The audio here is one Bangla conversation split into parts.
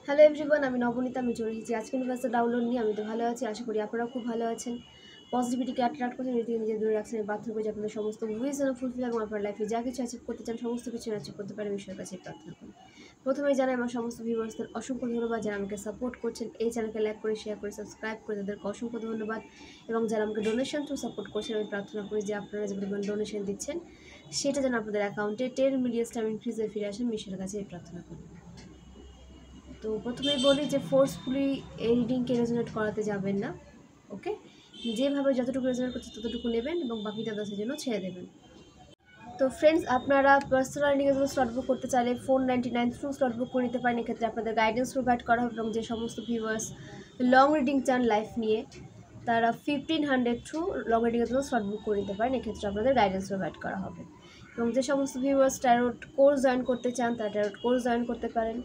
হ্যালো এভরিওয়ান, আমি নবনীতা। আমি চলে এসেছি আজকে ইউনিভার্সাল ডাউনলোড নিয়ে। আমি তো ভালো আছি, আশা করি আপনারাও খুব ভালো আছেন। পজিটিভিটিকে অ্যাট্রাক্ট করছেন, নিজেকে নিজে দূরে রাখছেন, প্রার্থনা করি যে আপনাদের সমস্ত উইশ যেন ফুলফিল এবং আপনার লাইফে যা কিছু অ্যাচিভ করতে চান সমস্ত কিছু অ্যাচিভ করতে পারেন, ঈশ্বরের কাছে প্রার্থনা করি। প্রথমেই জানাই আমার সমস্ত ভিউয়ার্সদের অসংখ্য ধন্যবাদ, যারা আমাকে সাপোর্ট করছেন, এই চ্যানেলকে লাইক করে শেয়ার করে সাবস্ক্রাইব করে তাদেরকে অসংখ্য ধন্যবাদ। এবং যারা আমাকে ডোনেশন থ্রু সাপোর্ট করছেন, আমি প্রার্থনা করি যে আপনারা যে পরিমাণ ডোনেশন দিচ্ছেন সেটা যেন আপনাদের অ্যাকাউন্টে 10 মিলিয়ন টাইম ইনক্রিজে ফিরে আসেন, ঈশ্বরের কাছে এই প্রার্থনা করি। তো প্রথমেই বলি যে ফোর্সফুলি এই রিডিংকে রেজোনেট করাতে যাবেন না, ওকে? যেভাবে যতটুকু রেজোনেট করছে ততটুকু নেবেন এবং বাকিটা 10-এর জন্য ছেড়ে দেবেন। তো ফ্রেন্ডস, আপনারা পার্সোনাল রিডিংয়ের জন্য স্লট বুক করতে চাইলে 499 থ্রু স্লট বুক করে নিতে পারেন। এক্ষেত্রে আপনাদের গাইডেন্স প্রোভাইড করা হবে এবং যে সমস্ত ভিউয়ার্স লং রিডিং চান লাইফ নিয়ে তারা 1500 থ্রু লং রিডিংয়ের জন্য স্লট বুক করে নিতে পারেন। এক্ষেত্রে আপনাদের গাইডেন্স প্রোভাইড করা হবে। এবং যে সমস্ত ভিউয়ার্স ট্যারোট কোর্স জয়েন করতে চান তারা ট্যারোট কোর্স জয়েন করতে পারেন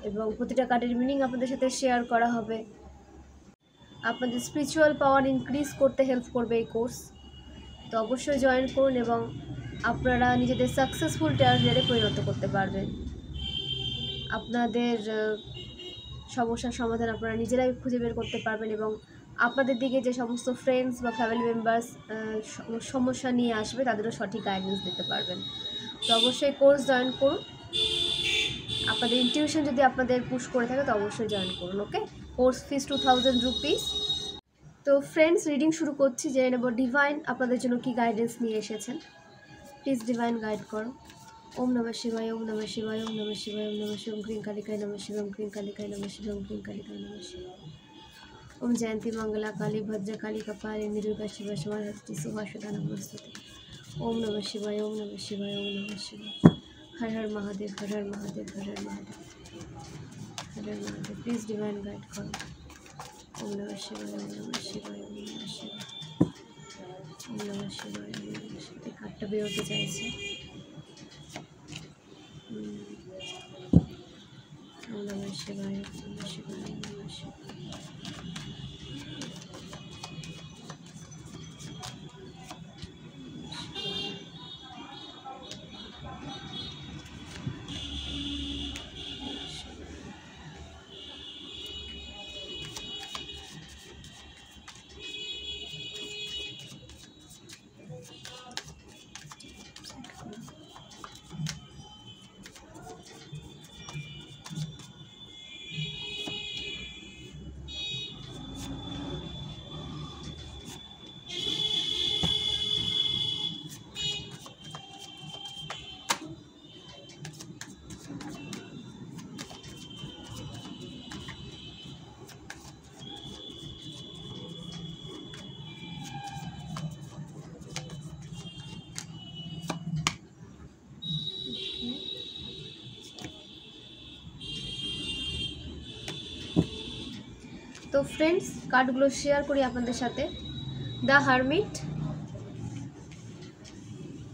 এবং প্রতিটা কার্ডের মিনিং আপনাদের সাথে শেয়ার করা হবে। আপনাদের স্পিরিচুয়াল পাওয়ার ইনক্রিজ করতে হেল্প করবে এই কোর্স। তো অবশ্যই জয়েন করুন এবং আপনারা নিজেদের সাকসেসফুল ট্যারোটে পরিণত করতে পারবেন। আপনাদের সমস্যার সমাধান আপনারা নিজেরাই খুঁজে বের করতে পারবেন এবং আপনাদের দিকে যে সমস্ত ফ্রেন্ডস বা ফ্যামিলি মেম্বার্স সমস্যা নিয়ে আসবে তাদেরও সঠিক গাইডেন্স দিতে পারবেন। তো অবশ্যই কোর্স জয়েন করুন। আপনাদের ইনটিউশন যদি আপনাদের পুশ করে থাকে তো অবশ্যই জয়েন করুন, ওকে? Course fees 2000 rupees. তো ফ্রেন্ডস, রিডিং শুরু করছি। জেনে নেব ডিভাইন আপনাদের জন্য কি গাইডেন্স নিয়ে এসেছেন। প্লিজ ডিভাইন গাইড করো। ওম নমঃ শিবায়, ওম নমঃ শিবায়, ওম নমঃ শিবায়, ওম নমঃ শিবায়, ওম ক্রিং কালিকায় নমঃ শিবায়, ওম ক্রিং কালিকায় নমঃ শিবায়, ওম ক্রিং কালিকায় নমঃ শিবায়। ওম জয়ন্তী মঙ্গলা কালী ভদ্র কালী কপালিনী দুর্গা শিবা সমাধি সুভাষদা নমস্তুতে। ওম নমঃ শিবায়, ওম নমঃ শিবায়, ওম নমঃ শিবায়। हर हर महादेव, हर हर महादेव, हर हर महादेव, हर हर महादेव। प्लीज डिवाइन गाइड करो। ओम नमः शिवाय, ओम नमः शिवाय, ओम नमः शिवाय, ओम नमः शिवाय, ओम नमः शिवाय। काटটা বেরোতে চাইছে। ओम नमः शिवाय, ओम नमः शिवाय, ओम नमः शिवाय। তো ফ্রেন্ডস, কার্ডগুলো শেয়ার করি আপনাদের সাথে। The hermit,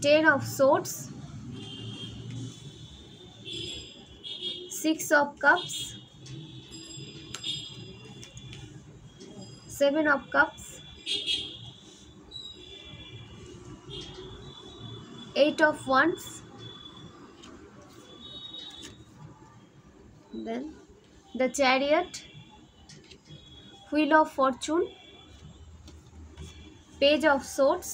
10 of swords, 6 of cups, 7 of cups, 8 of wands, then the chariot, wheel of fortune, page of swords,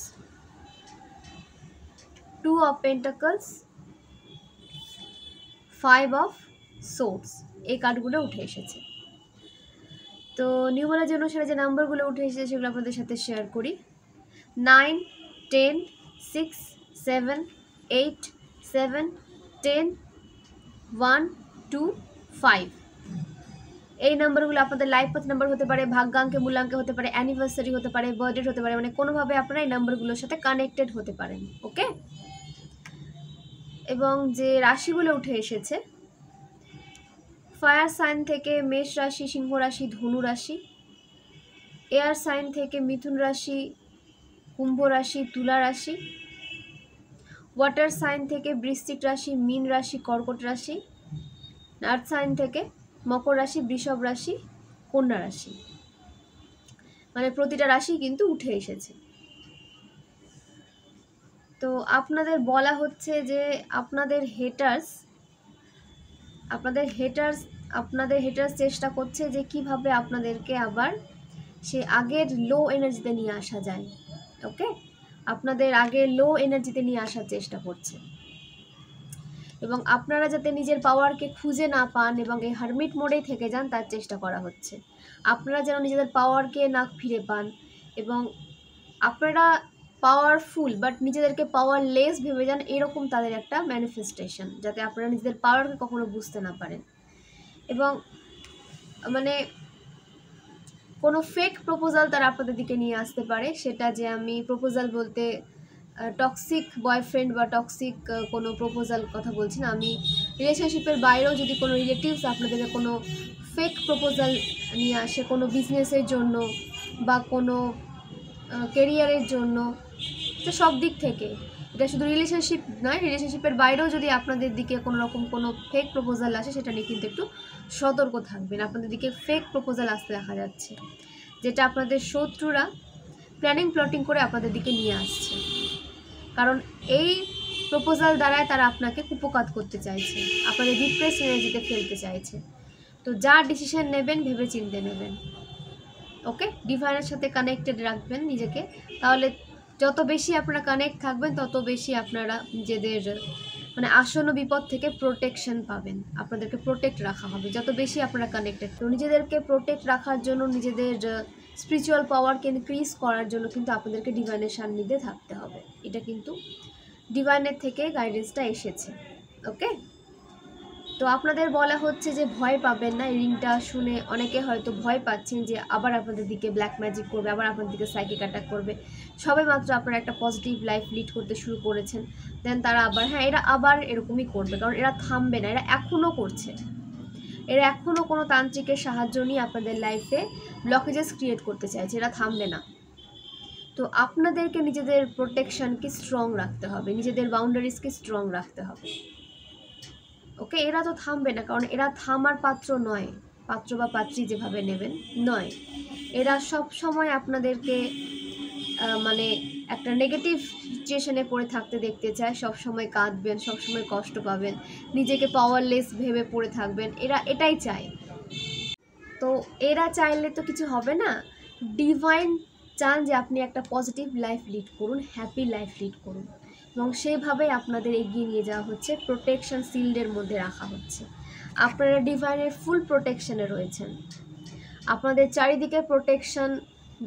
2 of pentacles, 5 of swords। এই কার্ডগুলো উঠে এসেছে। তো নিউমারোলজি অনুসারে যে নাম্বারগুলো উঠে এসেছে সেগুলো আপনাদের সাথে শেয়ার করি। 9, 10, 6, 7, 8, 7, 10, 1, 2, 5। এই নাম্বারগুলো আপনাদের লাইফ পাথ নাম্বার হতে পারে, ভাগ্যাঙ্কে মূল্যাঙ্কে হতে পারে, অ্যানিভার্সারি হতে পারে, বার্থডে হতে পারে, মানে কোনোভাবে আপনারা এই নাম্বারগুলোর সাথে কানেক্টেড হতে পারেন, ওকে? এবং যে রাশিগুলো উঠে এসেছে, ফায়ার সাইন থেকে মেষ রাশি, সিংহ রাশি, ধনু রাশি। এয়ার সাইন থেকে মিথুন রাশি, কুম্ভ রাশি, তুলা রাশি। ওয়াটার সাইন থেকে বৃশ্চিক রাশি, মীন রাশি, কর্কট রাশি। আর্থ সাইন থেকে মকর রাশি, বৃষভ রাশি, কন্যা রাশি। মানে প্রতিটা রাশি কিন্তু উঠে এসেছে। তো আপনাদের বলা হচ্ছে যে আপনাদের হেটার্স আপনাদের হেটার্স চেষ্টা করছে যে কিভাবে আপনাদেরকে আবার সে আগের লো এনার্জিতে নিয়ে আসা যায়। ওকে, আপনাদের আগের লো এনার্জিতে নিয়ে আসার চেষ্টা করছে, এবং আপনারা যাতে নিজের পাওয়ারকে খুঁজে না পান এবং এই হারমিট মোডেই থেকে যান তার চেষ্টা করা হচ্ছে। আপনারা যেন নিজেদের পাওয়ারকে না ফিরে পান এবং আপনারা পাওয়ারফুল বাট নিজেদেরকে পাওয়ারলেস ভেবে যান, এরকম তাদের একটা ম্যানিফেস্টেশন, যাতে আপনারা নিজেদের পাওয়ারকে কখনো বুঝতে না পারেন। এবং মানে কোনো ফেক প্রপোজাল তারা আপনাদের দিকে নিয়ে আসতে পারে, সেটা যে আমি প্রপোজাল বলতে টক্সিক বয়ফ্রেন্ড বা টক্সিক কোনো প্রপোজাল কথা বলছি না, আমি রিলেশনশিপের বাইরেও যদি কোনো রিলেটিভস আপনাদেরকে কোনো ফেক প্রপোজাল নিয়ে আসে কোনো বিজনেসের জন্য বা কোনো কেরিয়ারের জন্য, তো সব দিক থেকে, এটা শুধু রিলেশনশিপ নয়, রিলেশনশিপের বাইরেও যদি আপনাদের দিকে কোনো রকম কোনো ফেক প্রপোজাল আসে সেটা নিয়ে কিন্তু একটু সতর্ক থাকবেন। আপনাদের দিকে ফেক প্রপোজাল আসতে দেখা যাচ্ছে, যেটা আপনাদের শত্রুরা প্ল্যানিং প্লটিং করে আপনাদের দিকে নিয়ে আসছে, কারণ এই প্রপোজাল দ্বারাই তারা আপনাকে কুপকাত করতে চাইছে, আপনাদের ডিপ্রেস এনার্জিতে ফেলতে চাইছে। তো যা ডিসিশন নেবেন ভেবে চিন্তে নেবেন। ওকে, ডিভাইনের সাথে কানেক্টেড রাখবেন নিজেকে, তাহলে যত বেশি আপনারা কানেক্ট থাকবেন তত বেশি আপনারা নিজেদের মানে আসন্ন বিপদ থেকে প্রোটেকশন পাবেন, আপনাদেরকে প্রোটেক্ট রাখা হবে যত বেশি আপনারা কানেক্টেড। তো নিজেদেরকে প্রোটেক্ট রাখার জন্য, নিজেদের স্পিরিচুয়াল পাওয়ারকে ইনক্রিজ করার জন্য কিন্তু আপনাদেরকে ডিভাইনের সান্নিধ্যে থাকতে হবে। এটা কিন্তু ডিভাইনের থেকে গাইডেন্সটা এসেছে। ওকে, তো আপনাদের বলা হচ্ছে যে ভয় পাবেন না। এই রিংটা শুনে অনেকে হয়তো ভয় পাচ্ছেন যে আবার আপনাদের দিকে ব্ল্যাক ম্যাজিক করবে, আবার আপনাদের দিকে সাইকিক অ্যাটাক করবে। সবে মাত্র আপনারা একটা পজিটিভ লাইফ লিড করতে শুরু করেছেন, দেন তারা আবার এরা আবার এরকমই করবে, কারণ এরা থামবে না, এরা এখনও করছে। এরা এখনও কোনো তান্ত্রিকের সাহায্য নিয়ে আপনাদের লাইফে ব্লকেজেস ক্রিয়েট করতে চাইছে, এরা থামবে না। তো আপনাদেরকে নিজেদের প্রোটেকশনকে স্ট্রং রাখতে হবে, নিজেদের বাউন্ডারিজকে স্ট্রং রাখতে হবে। ওকে, এরা তো থামবে না, কারণ এরা থামার পাত্র নয়, পাত্র বা পাত্রী যেভাবে নেবেন নয়। এরা সব সময় আপনাদেরকে মানে একটা নেগেটিভ সিচুয়েশনে পড়ে থাকতে দেখতে চায়, সব সময় কাঁদবেন, সব সময় কষ্ট পাবেন, নিজেকে পাওয়ারলেস ভেবে পড়ে থাকবেন, এরা এটাই চায়। তো এরা চাইলে তো কিছু হবে না। ডিভাইন চান যে আপনি একটা পজিটিভ লাইফ লিড করুন, হ্যাপি লাইফ লিড করুন, এবং সেইভাবেই আপনাদের এগিয়ে নিয়ে যাওয়া হচ্ছে, প্রোটেকশন শিল্ডের মধ্যে রাখা হচ্ছে। আপনারা ডিভাইনের ফুল প্রোটেকশনে রয়েছেন, আপনাদের চারিদিকে প্রোটেকশন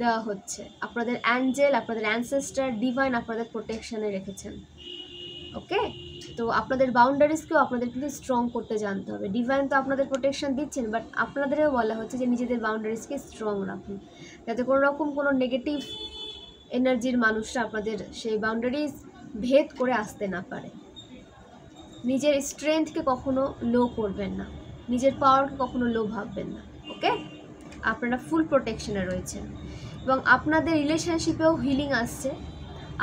দেওয়া হচ্ছে, আপনাদের অ্যাঞ্জেল, আপনাদের অ্যানসেস্টার, ডিভাইন আপনাদের প্রোটেকশনে রেখেছেন। ওকে, তো আপনাদের বাউন্ডারিজকেও আপনাদের কিন্তু স্ট্রং করতে জানতে হবে। ডিভাইন তো আপনাদের প্রোটেকশন দিচ্ছেন, বাট আপনাদেরও বলা হচ্ছে যে নিজেদের বাউন্ডারিজকে স্ট্রং রাখুন, যাতে কোনো রকম কোনো নেগেটিভ এনার্জির মানুষরা আপনাদের সেই বাউন্ডারিজ ভেদ করে আসতে না পারে। নিজের স্ট্রেংথকে কখনো লো করবেন না, নিজের পাওয়ারকে কখনো লো ভাববেন না। ওকে, আপনারা ফুল প্রোটেকশনে রয়েছেন, এবং আপনাদের রিলেশনশিপেও হিলিং আসছে।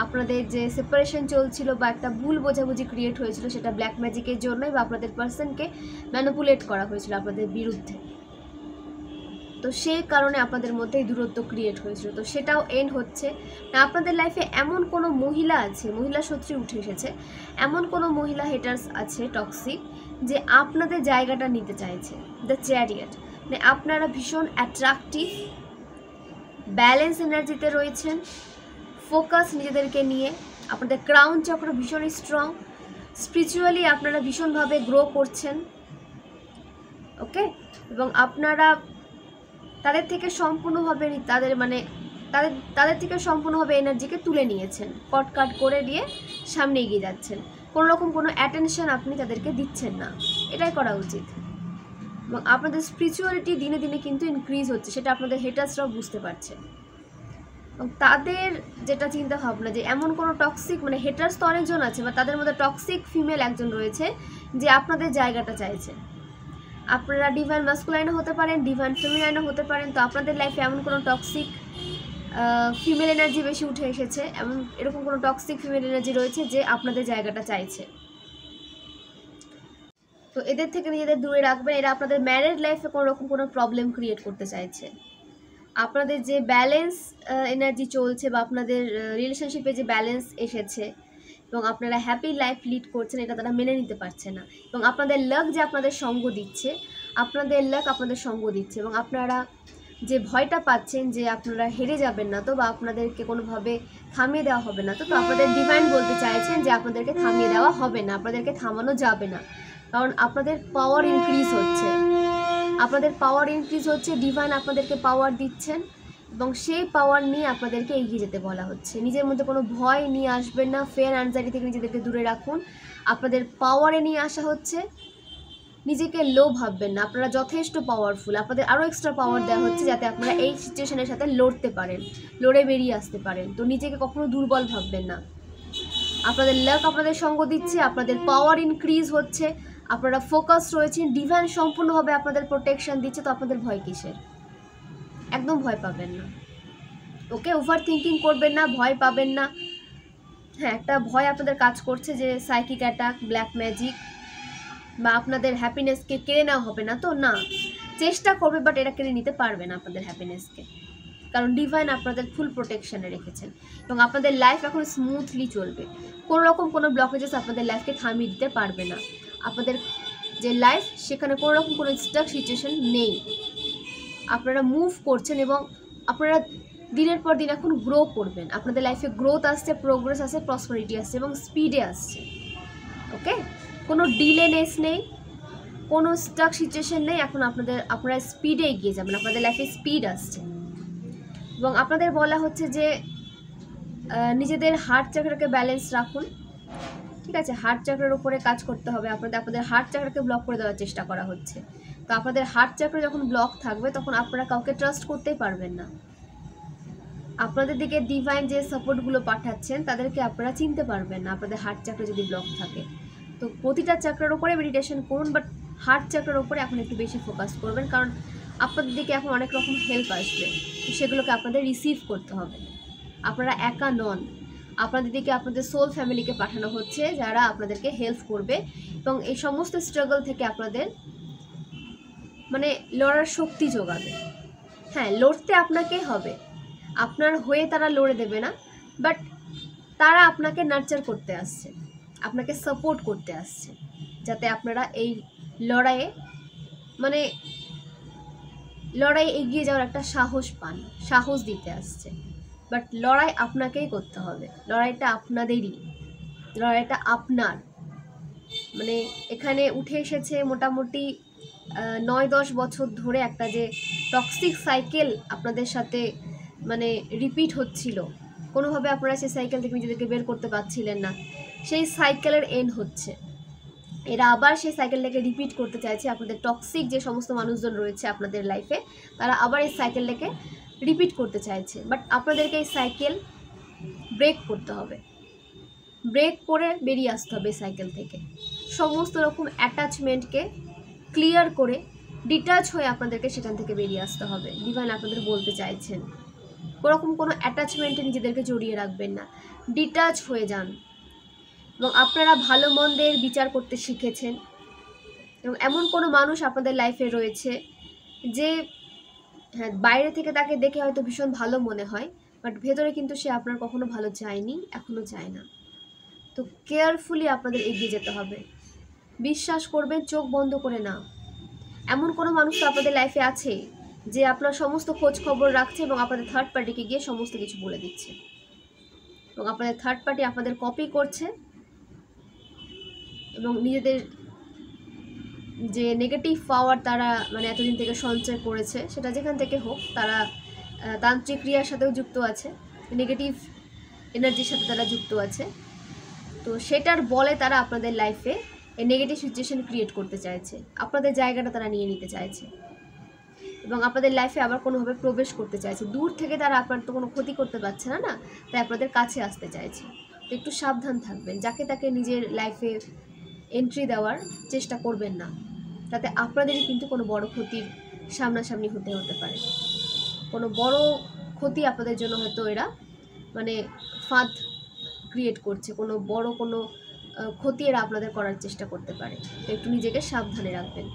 আপনাদের যে সেপারেশন চলছিল বা একটা ভুল বোঝাবুঝি ক্রিয়েট হয়েছিল, সেটা ব্ল্যাক ম্যাজিকের জন্যই, বা আপনাদের পার্সনকে ম্যানিপুলেট করা হয়েছিল আপনাদের বিরুদ্ধে, তো সেই কারণে আপনাদের মধ্যে এই দূরত্ব ক্রিয়েট হয়েছিল। তো সেটাও এন্ড হচ্ছে না। আপনাদের লাইফে এমন কোনো মহিলা আছে, মহিলা শত্রু উঠে এসেছে, এমন কোনো মহিলা হেটার্স আছে টক্সিক, যে আপনাদের জায়গাটা নিতে চাইছে। দ্য চ্যারিয়ট, মানে আপনারা ভীষণ অ্যাট্রাকটিভ, ব্যালেন্স এনার্জিতে রয়েছেন, ফোকাস নিজেদেরকে নিয়ে, আপনাদের ক্রাউন চক্র ভীষণই স্ট্রং, স্পিরিচুয়ালি আপনারা ভীষণভাবে গ্রো করছেন। ওকে, এবং আপনারা তাদের থেকে সম্পূর্ণভাবে তাদের থেকে সম্পূর্ণভাবে এনার্জিকে তুলে নিয়েছেন, কটকাট করে দিয়ে সামনে এগিয়ে যাচ্ছেন। কোনো রকম কোনো অ্যাটেনশন আপনি তাদেরকে দিচ্ছেন না, এটাই করা উচিত। এবং আপনাদের স্পিরিচুয়ালিটি দিনে দিনে কিন্তু ইনক্রিজ হচ্ছে, সেটা আপনাদের হেটার্সরাও বুঝতে পারছে। এবং তাদের যেটা চিন্তা ভাবনা যে এমন কোনো টক্সিক, মানে হেটার্স তো অনেকজন আছে, বা তাদের মধ্যে টক্সিক ফিমেল একজন রয়েছে যে আপনাদের জায়গাটা চাইছে। আপনারা ডিভাইন মাস্কুলাইনও হতে পারেন, ডিভাইন ফেমিনাইনও হতে পারেন। তো আপনাদের লাইফে এমন কোনো টক্সিক ফিমেল এনার্জি বেশি উঠে এসেছে, এরকম কোনো টক্সিক ফিমেল এনার্জি রয়েছে যে আপনাদের জায়গাটা চাইছে। তো এদের থেকে নিজেদের দূরে রাখবেন। এরা আপনাদের ম্যারেড লাইফে কোনো রকম কোনো প্রবলেম ক্রিয়েট করতে চাইছে। আপনাদের যে ব্যালেন্স এনার্জি চলছে, বা আপনাদের রিলেশনশিপে যে ব্যালেন্স এসেছে, এবং আপনারা হ্যাপি লাইফ লিড করছেন এটা তারা মেনে নিতে পারছে না। এবং আপনাদের লাক যে আপনাদের সঙ্গ দিচ্ছে, আপনাদের লাক আপনাদের সঙ্গ দিচ্ছে, এবং আপনারা যে ভয়টা পাচ্ছেন যে আপনারা হেরে যাবেন না তো, বা আপনাদেরকে কোনোভাবে থামিয়ে দেওয়া হবে না তো, আপনাদের ডিভাইন বলতে চাইছেন যে আপনাদেরকে থামিয়ে দেওয়া হবে না, আপনাদেরকে থামানো যাবে না, কারণ আপনাদের পাওয়ার ইনক্রিজ হচ্ছে, আপনাদের পাওয়ার ইনক্রিজ হচ্ছে, ডিভাইন আপনাদেরকে পাওয়ার দিচ্ছেন এবং সেই পাওয়ার নিয়ে আপনাদেরকে এগিয়ে যেতে বলা হচ্ছে। নিজের মধ্যে কোনো ভয় নিয়ে আসবেন না, ফিয়ার অ্যাংজাইটি থেকে নিজেদেরকে দূরে রাখুন। আপনাদের পাওয়ারে নিয়ে আসা হচ্ছে, নিজেকে লো ভাববেন না, আপনারা যথেষ্ট পাওয়ারফুল, আপনাদের আরও এক্সট্রা পাওয়ার দেওয়া হচ্ছে যাতে আপনারা এই সিচুয়েশনের সাথে লড়তে পারেন, লড়ে বেরিয়ে আসতে পারেন। তো নিজেকে কখনো দুর্বল ভাববেন না। আপনাদের লাক আপনাদের সঙ্গ দিচ্ছে, আপনাদের পাওয়ার ইনক্রিজ হচ্ছে, আপনারা ফোকাস রয়েছেন, ডিভাইন সম্পূর্ণভাবে আপনাদের প্রোটেকশন দিচ্ছে। তো আপনাদের ভয় কিসের? একদম ভয় পাবেন না। ওকে, ওভার থিঙ্কিং করবেন না, ভয় পাবেন না। হ্যাঁ, একটা ভয় আপনাদের কাজ করছে যে সাইকিক অ্যাটাক, ব্ল্যাক ম্যাজিক বা আপনাদের হ্যাপিনেসকে কেড়ে নেওয়া হবে না, তো না, চেষ্টা করবে বাট এটা কেড়ে নিতে পারবে না আপনাদের হ্যাপিনেসকে, কারণ ডিভাইন আপনাদের ফুল প্রোটেকশনে রেখেছেন এবং আপনাদের লাইফ এখন স্মুথলি চলবে। কোনো রকম কোনো ব্লকেজেস আপনাদের লাইফকে থামিয়ে দিতে পারবে না। আপনাদের যে লাইফ সেখানে কোনো রকম কোনো স্টাক সিচুয়েশন নেই, আপনারা মুভ করছেন এবং আপনারা দিনের পর দিন এখন গ্রো করবেন। আপনাদের লাইফে গ্রোথ আসছে, প্রোগ্রেস আসছে, প্রসপারিটি আসছে এবং স্পিডে আসছে। ওকে, কোনো ডিলেনেস নেই, কোনো স্টাক সিচুয়েশন নেই, এখন আপনারা স্পিডে এগিয়ে যাবেন, আপনাদের লাইফে স্পিড আসছে। এবং আপনাদের বলা হচ্ছে যে নিজেদের হার্ট চাকরাকে ব্যালেন্স রাখুন, ঠিক আছে? হার্ট চাকরার উপরে কাজ করতে হবে, আপনাদের হার্ট চাকরাকে ব্লক করে দেওয়ার চেষ্টা করা হচ্ছে। তো আপনাদের হার্ট চাকরা যখন ব্লক থাকবে তখন আপনারা কাউকে ট্রাস্ট করতেই পারবেন না। আপনাদের দিকে ডিভাইন যে সাপোর্টগুলো পাঠাচ্ছেন তাদেরকে আপনারা চিনতে পারবেন না আপনাদের হার্ট চাকরা যদি ব্লক থাকে। তো প্রতিটা চাকরার উপরে মেডিটেশন করুন, বাট হার্ট চাকরার উপরে এখন একটু বেশি ফোকাস করবেন, কারণ আপনাদের দিকে এখন অনেক রকম হেল্প আসবে, সেগুলোকে আপনাদের রিসিভ করতে হবে। আপনারা একা নন, আপনাদের দিকে আপনাদের সোল ফ্যামিলিকে পাঠানো হচ্ছে যারা আপনাদেরকে হেল্প করবে এবং এই সমস্ত স্ট্রাগল থেকে আপনাদের মানে লড়ার শক্তি যোগাবে। হ্যাঁ, লড়তে আপনাকে হবে, আপনার হয়ে তারা লড়ে দেবে না, বাট তারা আপনাকে নার্চার করতে আসছে, আপনাকে সাপোর্ট করতে আসছে, যাতে আপনারা এই লড়াইয়ে এগিয়ে যাওয়ার একটা সাহস পান, সাহস দিতে আসছে। বাট লড়াই আপনাকেই করতে হবে, লড়াইটা আপনাদেরই, লড়াইটা আপনার। মানে এখানে উঠে এসেছে মোটামুটি 9-10 বছর ধরে একটা যে টক্সিক সাইকেল আপনাদের সাথে মানে রিপিট হচ্ছিল, কোনোভাবে আপনারা সেই সাইকেল থেকে নিজেদেরকে বের করতে পারছিলেন না, সেই সাইকেলের এন্ড হচ্ছে। এরা আবার সেই সাইকেলটাকে রিপিট করতে চাইছে। আপনাদের টক্সিক যে সমস্ত মানুষজন রয়েছে আপনাদের লাইফে, তারা আবার এই সাইকেলটাকে রিপিট করতে চাইছে, বাট আপনাদেরকে এই সাইকেল ব্রেক করতে হবে, ব্রেক করে বেরিয়ে আসতে হবে সাইকেল থেকে। সমস্ত রকম অ্যাটাচমেন্টকে ক্লিয়ার করে ডিটাচ হয়ে আপনাদেরকে সেখান থেকে বেরিয়ে আসতে হবে। ডিভাইন আপনাদের বলতে চাইছেন ওরকম কোনো অ্যাটাচমেন্টে নিজেদেরকে জড়িয়ে রাখবেন না, ডিটাচ হয়ে যান। এবং আপনারা ভালো মন্দের বিচার করতে শিখেছেন এবং এমন কোনো মানুষ আপনাদের লাইফে রয়েছে যে হ্যাঁ বাইরে থেকে তাকে দেখে হয়তো ভীষণ ভালো মনে হয়, বাট ভেতরে কিন্তু সে আপনার কখনো ভালো চায়নি, এখনও চায় না। তো কেয়ারফুলি আপনাদের এগিয়ে যেতে হবে, বিশ্বাস করবেন চোখ বন্ধ করে না। এমন কোনো মানুষ তো আপনাদের লাইফে আছে যে আপনার সমস্ত খোঁজ খবর রাখছে এবং আপনাদের থার্ড পার্টিকে গিয়ে সমস্ত কিছু বলে দিচ্ছে, এবং আপনাদের থার্ড পার্টি আপনাদের কপি করছে এবং নিজেদের যে নেগেটিভ পাওয়ার তারা মানে এতদিন থেকে সঞ্চয় করেছে, সেটা যেখান থেকে হোক, তারা তান্ত্রিক ক্রিয়ার সাথেও যুক্ত আছে, নেগেটিভ এনার্জির সাথে তারা যুক্ত আছে। তো সেটার বলে তারা আপনাদের লাইফে এই নেগেটিভ সিচুয়েশন ক্রিয়েট করতে চাইছে, আপনাদের জায়গাটা তারা নিয়ে নিতে চাইছে এবং আপনাদের লাইফে আবার কোনোভাবে প্রবেশ করতে চাইছে। দূর থেকে তারা আপনার তো কোনো ক্ষতি করতে পারছে না, তাই আপনাদের কাছে আসতে চাইছে। তো একটু সাবধান থাকবেন, যাকে তাকে নিজের লাইফে এন্ট্রি দেওয়ার চেষ্টা করবেন না, তাতে আপনাদেরই কিন্তু কোনো বড় ক্ষতির সামনাসামনি হতে পারে। কোনো বড় ক্ষতি আপনাদের জন্য হয়তো এরা মানে ফাঁদ ক্রিয়েট করছে, কোনো বড় কোনো ক্ষতি এরা আপনাদের করার চেষ্টা করতে পারে। তো একটু নিজেকে সাবধানে রাখবেন,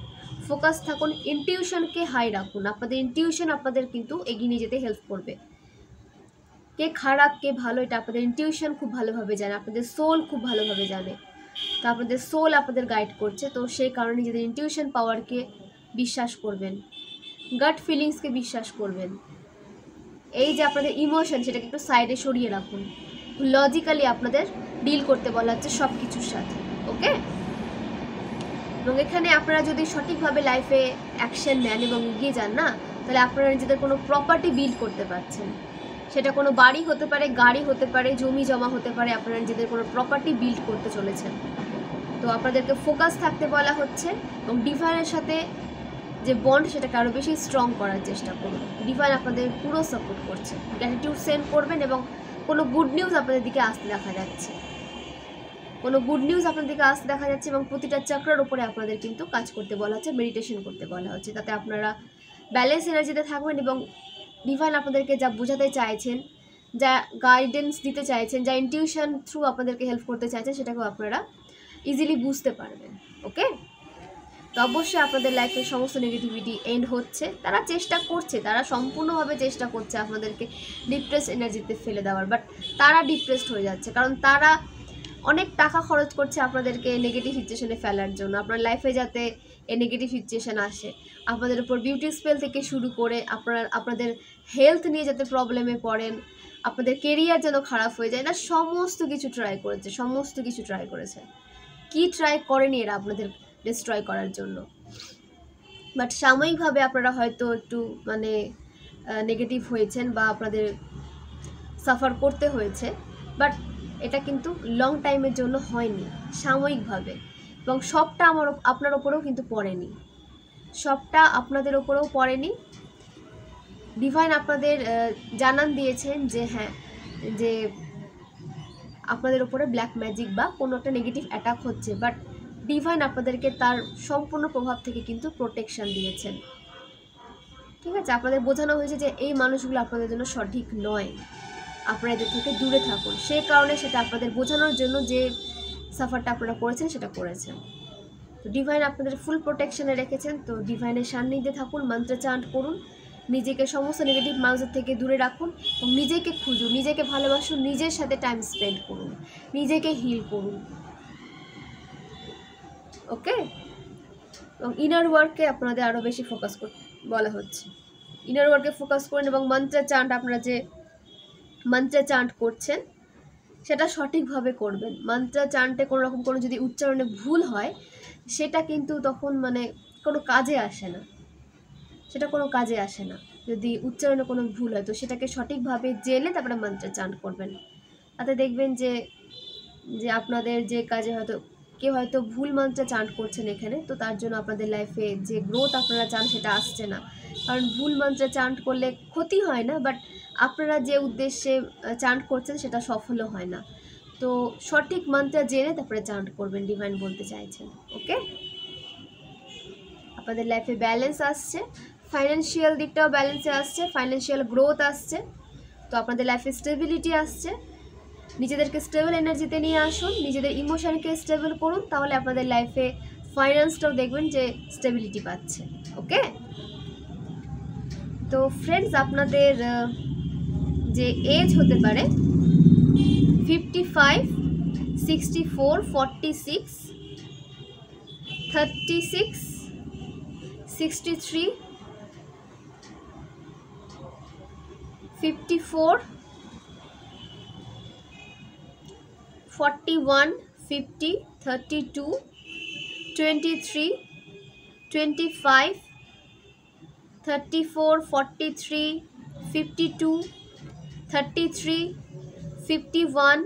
ফোকাস থাকুন, ইনটিউশনকে হাই রাখুন। আপনাদের ইনটিউশন আপনাদের কিন্তু এগিয়ে নিয়ে যেতে হেল্প করবে। কে খারাপ কে ভালো এটা আপনাদের ইনটিউশন খুব ভালোভাবে জানে, আপনাদের সোল খুব ভালোভাবে জানে। তো আপনাদের সোল আপনাদের গাইড করছে, তো সেই কারণে নিজেদের ইনটিউশন পাওয়ারকে বিশ্বাস করবেন, গাট ফিলিংসকে বিশ্বাস করবেন। এই যে আপনাদের ইমোশন সেটাকে একটু সাইডে সরিয়ে রাখুন, লজিক্যালি আপনাদের ডিল করতে বলা হচ্ছে সব কিছুর সাথে। ওকে, এবং এখানে আপনারা যদি সঠিকভাবে লাইফে অ্যাকশন নেন এবং এগিয়ে যান না, তাহলে আপনারা নিজেদের কোনো প্রপার্টি বিল্ড করতে পারছেন। সেটা কোনো বাড়ি হতে পারে, গাড়ি হতে পারে, জমি জমা হতে পারে, আপনারা নিজেদের কোনো প্রপার্টি বিল্ড করতে চলেছেন। তো আপনাদেরকে ফোকাস থাকতে বলা হচ্ছে এবং ডিভাইনের সাথে যে বন্ড সেটাকে আরও বেশি স্ট্রং করার চেষ্টা করুন। ডিভাইন আপনাদের পুরো সাপোর্ট করছে, গ্র্যাটিটিউড সেন্ড করবেন এবং কোনো গুড নিউজ আপনাদের দিকে আসতে দেখা যাচ্ছে, কোনো গুড নিউজ আপনাদের দিকে আসতে দেখা যাচ্ছে। এবং প্রতিটা চক্রের উপরে আপনাদের কিন্তু কাজ করতে বলা হচ্ছে, মেডিটেশন করতে বলা হচ্ছে, তাতে আপনারা ব্যালেন্স এনার্জিতে থাকবেন এবং ডিভাইন আপনাদেরকে যা বোঝাতে চাইছেন, যা গাইডেন্স দিতে চাইছেন, যা ইনটিউশন থ্রু আপনাদেরকে হেল্প করতে চাইছেন, সেটাকেও আপনারা ইজিলি বুঝতে পারবেন। ওকে, তো অবশ্যই আপনাদের লাইফের সমস্ত নেগেটিভিটি এন্ড হচ্ছে, তারা চেষ্টা করছে, তারা সম্পূর্ণভাবে চেষ্টা করছে আপনাদেরকে ডিপ্রেস এনার্জিতে ফেলে দেওয়ার, বাট তারা ডিপ্রেসড হয়ে যাচ্ছে, কারণ তারা অনেক টাকা খরচ করছে আপনাদেরকে নেগেটিভ সিচুয়েশনে ফেলার জন্য। আপনার লাইফে যাতে এই নেগেটিভ সিচুয়েশান আসে, আপনাদের উপর বিউটি স্পেল থেকে শুরু করে আপনাদের হেলথ নিয়ে যাতে প্রবলেমে পড়েন, আপনাদের কেরিয়ার যেন খারাপ হয়ে যায়, না সমস্ত কিছু ট্রাই করেছে, সমস্ত কিছু ট্রাই করেছে। কি ট্রাই করেনি এরা আপনাদের ডিস্ট্রয় করার জন্য, বাট সাময়িকভাবে আপনারা হয়তো একটু মানে নেগেটিভ হয়েছেন বা আপনাদের সাফার করতে হয়েছে, বাট এটা কিন্তু লং টাইমের জন্য হয়নি, সাময়িকভাবে। এবং সবটা আপনার ওপরেও কিন্তু পড়েনি, সবটা আপনাদের ওপরেও পড়েনি। ডিভাইন আপনাদের জানান দিয়েছেন যে হ্যাঁ, যে আপনাদের ওপরে ব্ল্যাক ম্যাজিক বা কোনো একটা নেগেটিভ অ্যাটাক হচ্ছে, বাট ডিভাইন আপনাদেরকে তার সম্পূর্ণ প্রভাব থেকে কিন্তু প্রোটেকশন দিয়েছেন। ঠিক আছে, আপনাদের বোঝানো হয়েছে যে এই মানুষগুলো আপনাদের জন্য সঠিক নয়, আপনারা এদের থেকে দূরে থাকুন। সেই কারণে সেটা আপনাদের বোঝানোর জন্য যে সাফারটা আপনারা করেছেন সেটা করেছেন। তো ডিভাইন আপনাদের ফুল প্রোটেকশনে রেখেছেন। তো ডিভাইনের সান্নিধ্যে থাকুন, মন্ত্র চান্ট করুন, নিজেকে সমস্ত নেগেটিভ মানুষের থেকে দূরে রাখুন এবং নিজেকে খুঁজুন, নিজেকে ভালোবাসুন, নিজের সাথে টাইম স্পেন্ড করুন, নিজেকে হিল করুন। ওকে, এবং ইনার ওয়ার্ককে আপনাদের আরও বেশি ফোকাস করতে বলা হচ্ছে। ইনার ওয়ার্কে ফোকাস করুন এবং মন্ত্র চান্ট, আপনারা যে মন্ত্র চান্ট করছেন সেটা সঠিকভাবে করবেন। মন্ত্র চান্টে কোনো রকম কোনো যদি উচ্চারণে ভুল হয়, সেটা কিন্তু তখন মানে কোনো কাজে আসে না, সেটা কোনো কাজে আসে না। যদি উচ্চারণে কোনো ভুল হয় তো সেটাকে সঠিকভাবে জেনে তারপরে মন্ত্র চান্ট করবেন। তাতে দেখবেন যে আপনাদের যে কাজে হয়তো কেউ হয়তো ভুল মন্ত্র চান্ট করছেন এখানে, তো তার জন্য আপনাদের লাইফে যে গ্রোথ আপনারা চান সেটা আসছে না। কারণ ভুল মন্ত্র চান্ট করলে ক্ষতি হয় না, বাট আপনারা যে উদ্দেশ্যে চান্ট করছেন সেটা সফলও হয় না। তো সঠিক মন্ত্র জেনে তারপরে চান্ট করবেন, ডিভাইন বলতে চাইছেন। ওকে, আপনাদের লাইফে ব্যালেন্স আসছে, ফাইন্যান্সিয়াল দিকটাও ব্যালেন্সে আসছে, ফাইন্যান্সিয়াল গ্রোথ আসছে, তো আপনাদের লাইফে স্টেবিলিটি আসছে। নিজেদেরকে স্টেবল এনার্জিতে নিয়ে আসুন, নিজেদের ইমোশনকে স্টেবল করুন, তাহলে আপনাদের লাইফে ফাইন্যান্সটাও দেখবেন যে স্টেবিলিটি পাচ্ছে। ওকে, তো ফ্রেন্ডস, আপনাদের যে এজ হতে পারে 55, 64, 46, 36, 63, 54, 41, 50, 32, 23, 25, 34, 43, 52, 33, 51,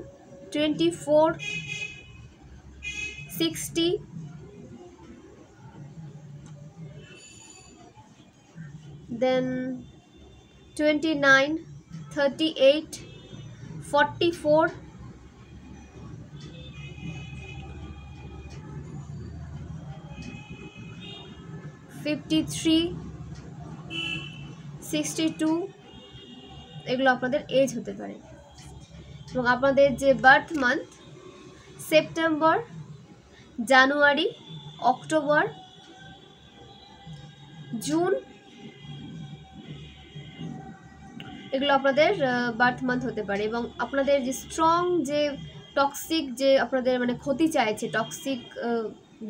24, 60, then 29, 38, 44, 53, 62, এগুলো আপনাদের এজ হতে পারে। এবং আপনাদের যে বার্থ মান্থ সেপ্টেম্বর, জানুয়ারি, অক্টোবর, জুন, এগুলো আপনাদের বার্থ মান্থ হতে পারে। এবং আপনাদের যে স্ট্রং যে টক্সিক যে আপনাদের মানে ক্ষতি চাইছে, টক্সিক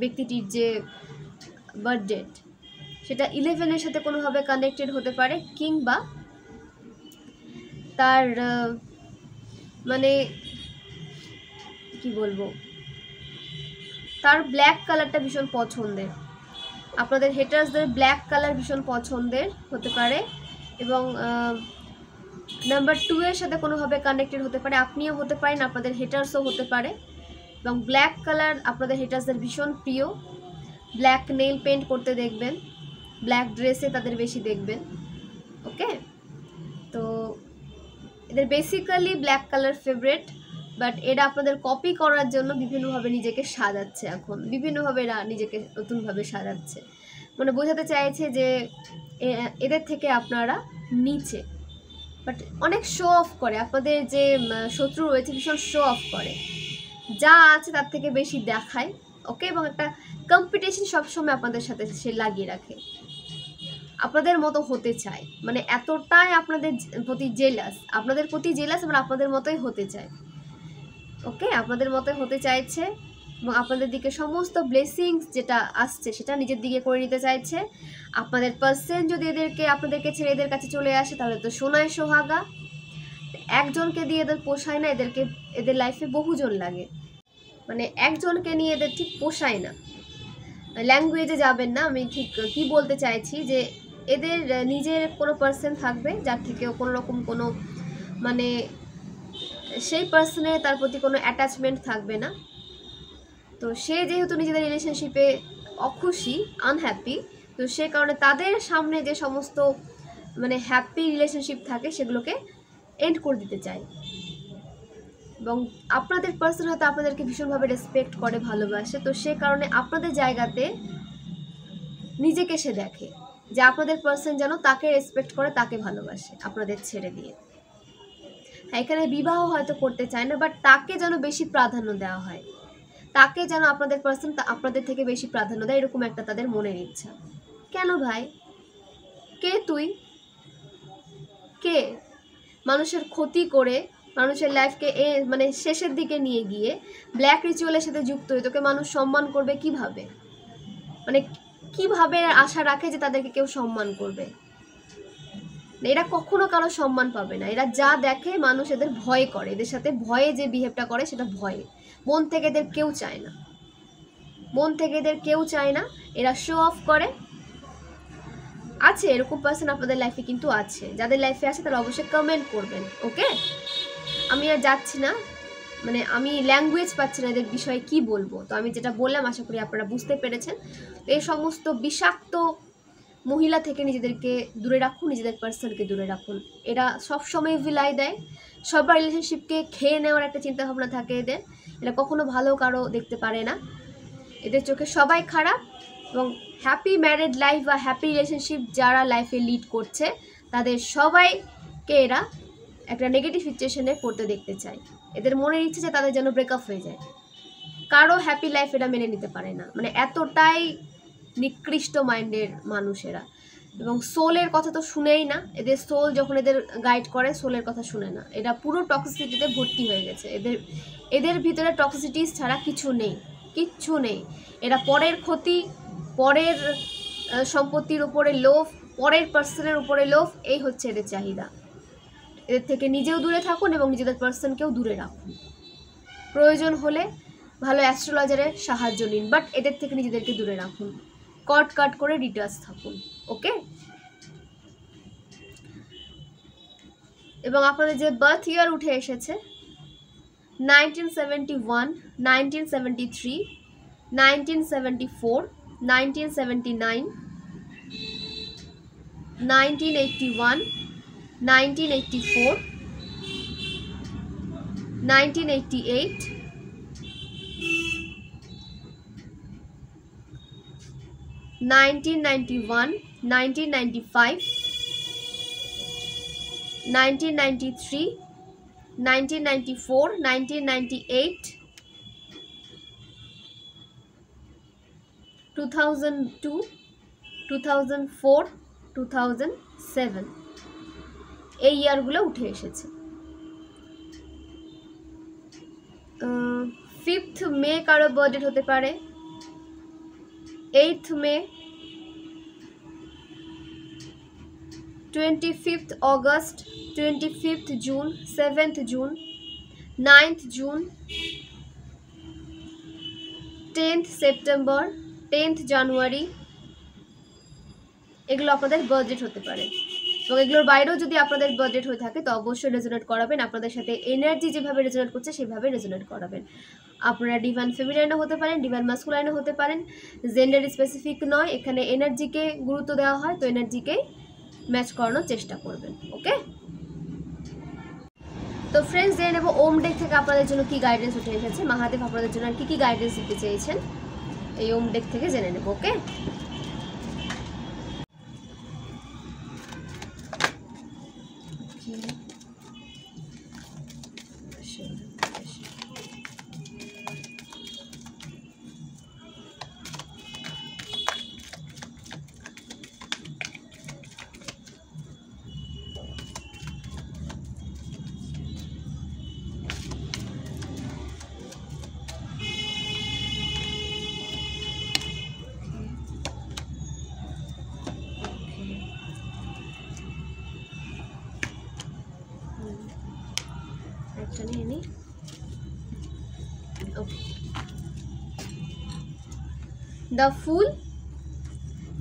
ব্যক্তিটির যে বার্থ ডেট, সেটা 11-এর সাথে কোনোভাবে কানেক্টেড হতে পারে, কিংবা তার মানে কি বলবো, তার ব্ল্যাক কালারটা ভীষণ পছন্দের, আপনাদের হেটার্সদের ব্ল্যাক কালার ভীষণ পছন্দের হতে পারে। এবং নাম্বার 2 এর সাথে কোনোভাবে কানেক্টেড হতে পারে, আপনিও হতে পারেন, আপনাদের হেটার্সও হতে পারে। এবং ব্ল্যাক কালার আপনাদের হেটার্সদের ভীষণ প্রিয়, ব্ল্যাক নেল পেন্ট করতে দেখবেন, ব্ল্যাক ড্রেসে তাদের বেশি দেখবেন। ওকে, তো এদের basically black colour favourite, but এরা আপনাদের কপি করার জন্য বিভিন্নভাবে নিজেকে সাজাচ্ছে, এখন বিভিন্নভাবে এরা নিজেকে নতুনভাবে সাজাচ্ছে, মানে বোঝাতে চাইছে যে এদের থেকে আপনারা নিচে, বাট অনেক শো অফ করে, আপনাদের যে শত্রু রয়েছে ভীষণ শো অফ করে, যা আছে তার থেকে বেশি দেখায়। ওকে, এবং একটা কম্পিটিশন সবসময় আপনাদের সাথে সে লাগিয়ে রাখে, আপনাদের মতো হতে চায়, মানে এতটাই আপনাদের প্রতি জেলাস, আপনাদের প্রতি জেলাস, এবং আপনাদের মতোই হতে চায়। ওকে, আপনাদের মতোই হতে চাইছে, এবং আপনাদের দিকে সমস্ত ব্লেসিংস যেটা আসছে সেটা নিজের দিকে করে নিতে চাইছে। আপনাদের পার্সন যদি আপনাদেরকে ছেড়ে এদের কাছে চলে আসে, তাহলে তো সোনায় সোহাগা, একজনকে দিয়ে এদের পোষায় না, এদের লাইফে বহুজন লাগে, মানে একজনকে নিয়ে এদের ঠিক পোষায় না। ল্যাঙ্গুয়েজে যাবেন না, আমি ঠিক কি বলতে চাইছি যে এদের নিজের কোনো পার্সন থাকবে যার থেকেও কোনো রকম কোনো মানে সেই পার্সনে তার প্রতি কোনো অ্যাটাচমেন্ট থাকবে না। তো সে যেহেতু নিজেদের রিলেশনশিপে অখুশি, আনহ্যাপি, তো সে কারণে তাদের সামনে যে সমস্ত মানে হ্যাপি রিলেশনশিপ থাকে সেগুলোকে এন্ড করে দিতে চায়। এবং আপনাদের পার্সন হয়তো আপনাদেরকে ভীষণভাবে রেসপেক্ট করে, ভালোবাসে, তো সে কারণে আপনাদের জায়গাতে নিজেকে সে দেখে যে আপনাদের পার্সন যেন তাকে রেসপেক্ট করে, তাকে ভালোবাসে আপনাদের ছেড়ে দিয়ে। হ্যাঁ, এখানে বিবাহ হয়তো করতে চায় না, বাট তাকে যেন বেশি প্রাধান্য দেওয়া হয়, তাকে যেন আপনাদের পার্সন আপনাদের থেকে বেশি প্রাধান্য দেয়, এরকম একটা তাদের মনের ইচ্ছা। কেন ভাই, কে তুই, কে মানুষের ক্ষতি করে মানুষের লাইফকে মানে শেষের দিকে নিয়ে গিয়ে ব্ল্যাক রিচুয়ালের সাথে যুক্ত হয়ে তোকে মানুষ সম্মান করবে কিভাবে, মানে কিভাবে আশা রাখে যে তাদেরকে কেউ সম্মান করবে? এরা কখনো কারো সম্মান পাবে না, এরা যা দেখে মানুষ এদের ভয় করে, এদের সাথে ভয়ে যে বিহেভটা করে সেটা ভয়ে, মন থেকে এদের কেউ চায় না, মন থেকে এদের কেউ চায় না, এরা শো অফ করে। আছে এরকম পার্সন আপনাদের লাইফে, কিন্তু আছে, যাদের লাইফে আছে তারা অবশ্যই কমেন্ট করবেন। ওকে, আমি আর যাচ্ছি না, মানে আমি ল্যাঙ্গুয়েজ পাচ্ছি না এদের বিষয়ে কি বলবো, তো আমি যেটা বললাম আশা করি আপনারা বুঝতে পেরেছেন। এই সমস্ত বিষাক্ত মহিলা থেকে নিজেদেরকে দূরে রাখুন, নিজেদের পার্সনকে দূরে রাখুন। এরা সবসময় ভিলাই দেয়, সবার রিলেশনশিপকে খেয়ে নেওয়ার একটা চিন্তাভাবনা থাকে এদের, এরা কখনো ভালো কারো দেখতে পারে না, এদের চোখে সবাই খারাপ। এবং হ্যাপি ম্যারিড লাইফ বা হ্যাপি রিলেশনশিপ যারা লাইফে লিড করছে তাদের সবাইকে এরা একটা নেগেটিভ সিচুয়েশনে পড়তে দেখতে চায়, এদের মনের ইচ্ছে যে তাদের যেন ব্রেকআপ হয়ে যায়, কারো হ্যাপি লাইফ এরা মেনে নিতে পারে না, মানে এতটাই নিকৃষ্ট মাইন্ডের মানুষেরা। এবং সোলের কথা তো শুনেই না, এদের সোল যখন এদের গাইড করে সোলের কথা শুনে না, এরা পুরো টক্সিসিটিতে ভর্তি হয়ে গেছে, এদের ভিতরে টক্সিসিটি ছাড়া কিছু নেই, কিচ্ছু নেই। এরা পরের ক্ষতি, পরের সম্পত্তির উপরে লোভ, পরের পার্সনের উপরে লোভ, এই হচ্ছে এদের চাহিদা। এদের থেকে নিজেও দূরে থাকুন এবং নিজেদের পার্সনকেও দূরে রাখুন, প্রয়োজন হলে ভালো অ্যাস্ট্রোলজারের সাহায্য নিন, বাট এদের থেকে নিজেদেরকে দূরে রাখুন, কাট করে ডিটাচ থাকুন। ওকে, এবং আপনাদের যে বার্থ ইয়ার উঠে এসেছে 1971, 1973, 1974, 1979, 1981, 1984, 1988, 1991, 1995, 1993, 1994, 1998, 2002, 2004, 2007, এই ইয়ারগুলো উঠে এসেছে। 5th মে কারো বার্থডে হতে পারে, 8th মে, 25th August, 25th June, 7th June, 9th June, 10th September, 10th জানুয়ারি, এগুলো আপনাদের বার্থডে হতে পারে। এবং এগুলোর বাইরেও যদি আপনাদের বার্থডে হয়ে থাকে তো অবশ্যই রেজোনেট করাবেন, আপনাদের সাথে এনার্জি যেভাবে রেজোনেট করছে সেভাবে রেজোনেট করাবেন। আপনারা ডিভাইন ফেমিনাইনও হতে পারেন, ডিভাইন মাস্কুলাইনও হতে পারেন, জেন্ডার স্পেসিফিক নয়, এখানে এনার্জিকে গুরুত্ব দেওয়া হয়, তো এনার্জিকে ম্যাচ করানোর চেষ্টা করবেন। ওকে, তো ফ্রেন্ডস জেনে নেব ওম ডেক থেকে আপনাদের জন্য কি গাইডেন্স উঠে এসেছে, মহাদেব আপনাদের জন্য আর কি গাইডেন্স দিতে চেয়েছেন এই ওম ডেক থেকে জেনে নেব। ওকে, The Fool,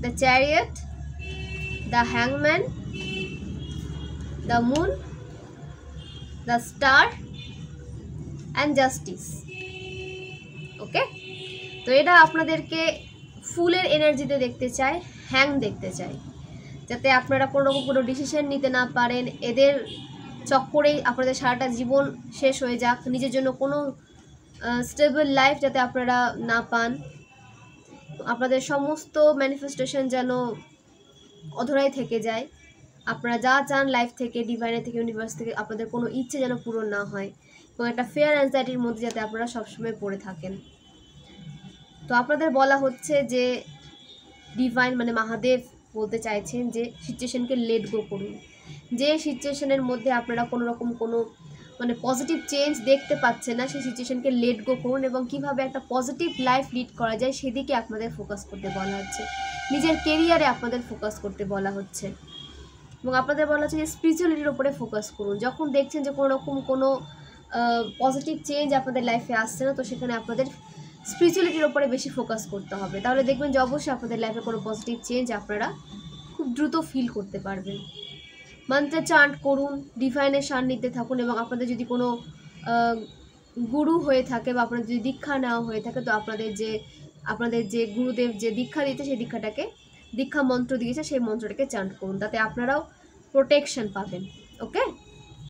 the Chariot, the Hangman, the Moon, the Star and Justice. ওকে, তো এটা আপনাদেরকে ফুলের এনার্জিতে দেখতে চাই, হ্যাং দেখতে চাই, যাতে আপনারা কোনো ডিসিশন নিতে না পারেন, এদের চক্করেই আপনাদের সারাটা জীবন শেষ হয়ে যাক, নিজের জন্য কোনো স্টেবল লাইফ যাতে আপনারা না পান, আপনাদের সমস্ত ম্যানিফেস্টেশন যেন অধরাই থেকে যায়, আপনারা যা চান লাইফ থেকে, ডিভাইনের থেকে, ইউনিভার্স থেকে, আপনাদের কোনো ইচ্ছে যেন পূরণ না হয়, এবং একটা ফেয়ার অ্যাংজাইটির মধ্যে যাতে আপনারা সবসময় পড়ে থাকেন। তো আপনাদের বলা হচ্ছে যে ডিভাইন মানে মহাদেব বলতে চাইছেন যে সিচুয়েশনকে লেট গো করুন, যে সিচুয়েশনের মধ্যে আপনারা কোনো রকম কোনো মানে পজিটিভ চেঞ্জ দেখতে পাচ্ছেন না, সেই সিচুয়েশনকে লেট গো করুন এবং কীভাবে একটা পজিটিভ লাইফ লিড করা যায় সেদিকে আপনাদের ফোকাস করতে বলা হচ্ছে, নিজের কেরিয়ারে আপনাদের ফোকাস করতে বলা হচ্ছে, এবং আপনাদের বলা হচ্ছে যে স্পিরিচুয়ালিটির ওপরে ফোকাস করুন। যখন দেখছেন যে কোনো রকম কোনো পজিটিভ চেঞ্জ আপনাদের লাইফে আসছে না, তো সেখানে আপনাদের স্পিরিচুয়ালিটির ওপরে বেশি ফোকাস করতে হবে, তাহলে দেখবেন যে অবশ্যই আপনাদের লাইফে কোনো পজিটিভ চেঞ্জ আপনারা খুব দ্রুত ফিল করতে পারবেন। মন্ত্র চান্ট করুন, ডিভাইনের সান্নিধ্যে থাকুন, এবং আপনাদের যদি কোনো গুরু হয়ে থাকে বা আপনাদের যদি দীক্ষা নেওয়া হয়ে থাকে তো আপনাদের যে গুরুদেব যে দীক্ষা দিতে সেই দীক্ষা মন্ত্র দিয়েছে সেই মন্ত্রটাকে চান্ট করুন, তাতে আপনারাও প্রোটেকশন পাবেন। ওকে,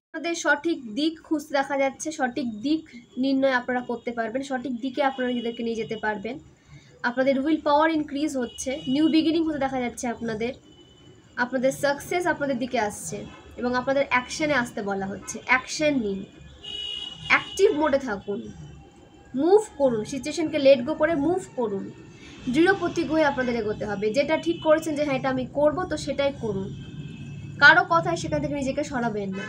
আপনাদের সঠিক দিক খুঁজতে দেখা যাচ্ছে, সঠিক দিক নির্ণয় আপনারা করতে পারবেন, সঠিক দিকে আপনারা নিজেদেরকে নিয়ে যেতে পারবেন, আপনাদের উইল পাওয়ার ইনক্রিজ হচ্ছে, নিউ বিগিনিং হতে দেখা যাচ্ছে, আপনাদের সাকসেস আপনাদের দিকে আসছে, এবং আপনাদের অ্যাকশানে আসতে বলা হচ্ছে। অ্যাকশন নিন, অ্যাক্টিভ মোডে থাকুন, মুভ করুন, সিচুয়েশনকে লেট গো করে মুভ করুন, দৃঢ় প্রতিজ্ঞ হয়ে আপনাদের এগোতে হবে, যেটা ঠিক করেছেন যে হ্যাঁ এটা আমি করবো তো সেটাই করুন, কারো কথায় সেখান থেকে নিজেকে সরাবেন না,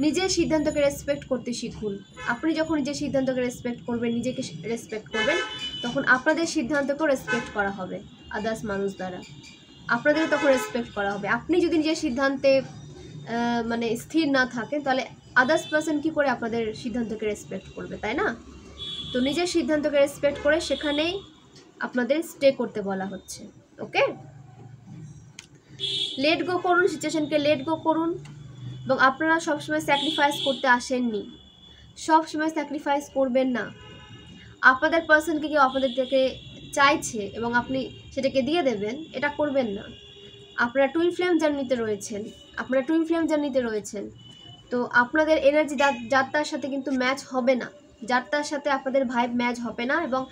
নিজের সিদ্ধান্তকে রেসপেক্ট করতে শিখুন। আপনি যখন নিজের সিদ্ধান্তকে রেসপেক্ট করবেন, নিজেকে রেসপেক্ট করবেন, তখন আপনাদের সিদ্ধান্তকেও রেসপেক্ট করা হবে আদার্স মানুষ দ্বারা, আপনাদেরও তখন রেসপেক্ট করা হবে। আপনি যদি নিজের সিদ্ধান্তে মানে স্থির না থাকেন তাহলে আদার্স পার্সন কী করে আপনাদের সিদ্ধান্তকে রেসপেক্ট করবে, তাই না? তো নিজের সিদ্ধান্তকে রেসপেক্ট করে সেখানেই আপনাদের স্টে করতে বলা হচ্ছে। ওকে, লেট গো করুন, সিচুয়েশনকে লেট গো করুন, এবং আপনারা সবসময় স্যাক্রিফাইস করতে আসেননি, সবসময় স্যাক্রিফাইস করবেন না। আপনাদের পার্সনকে কেউ আপনাদের থেকে চাইছে এবং আপনি সেটাকে দিয়ে দেবেন, এটা করবেন না। আপনারা টুইন ফ্লেম জার্নিতে রয়েছেন, তো আপনাদের এনার্জি যাত্রার সাথে কিন্তু ম্যাচ হবে না, যাত্রার সাথে আপনাদের ভাইব ম্যাচ হবে না, এবং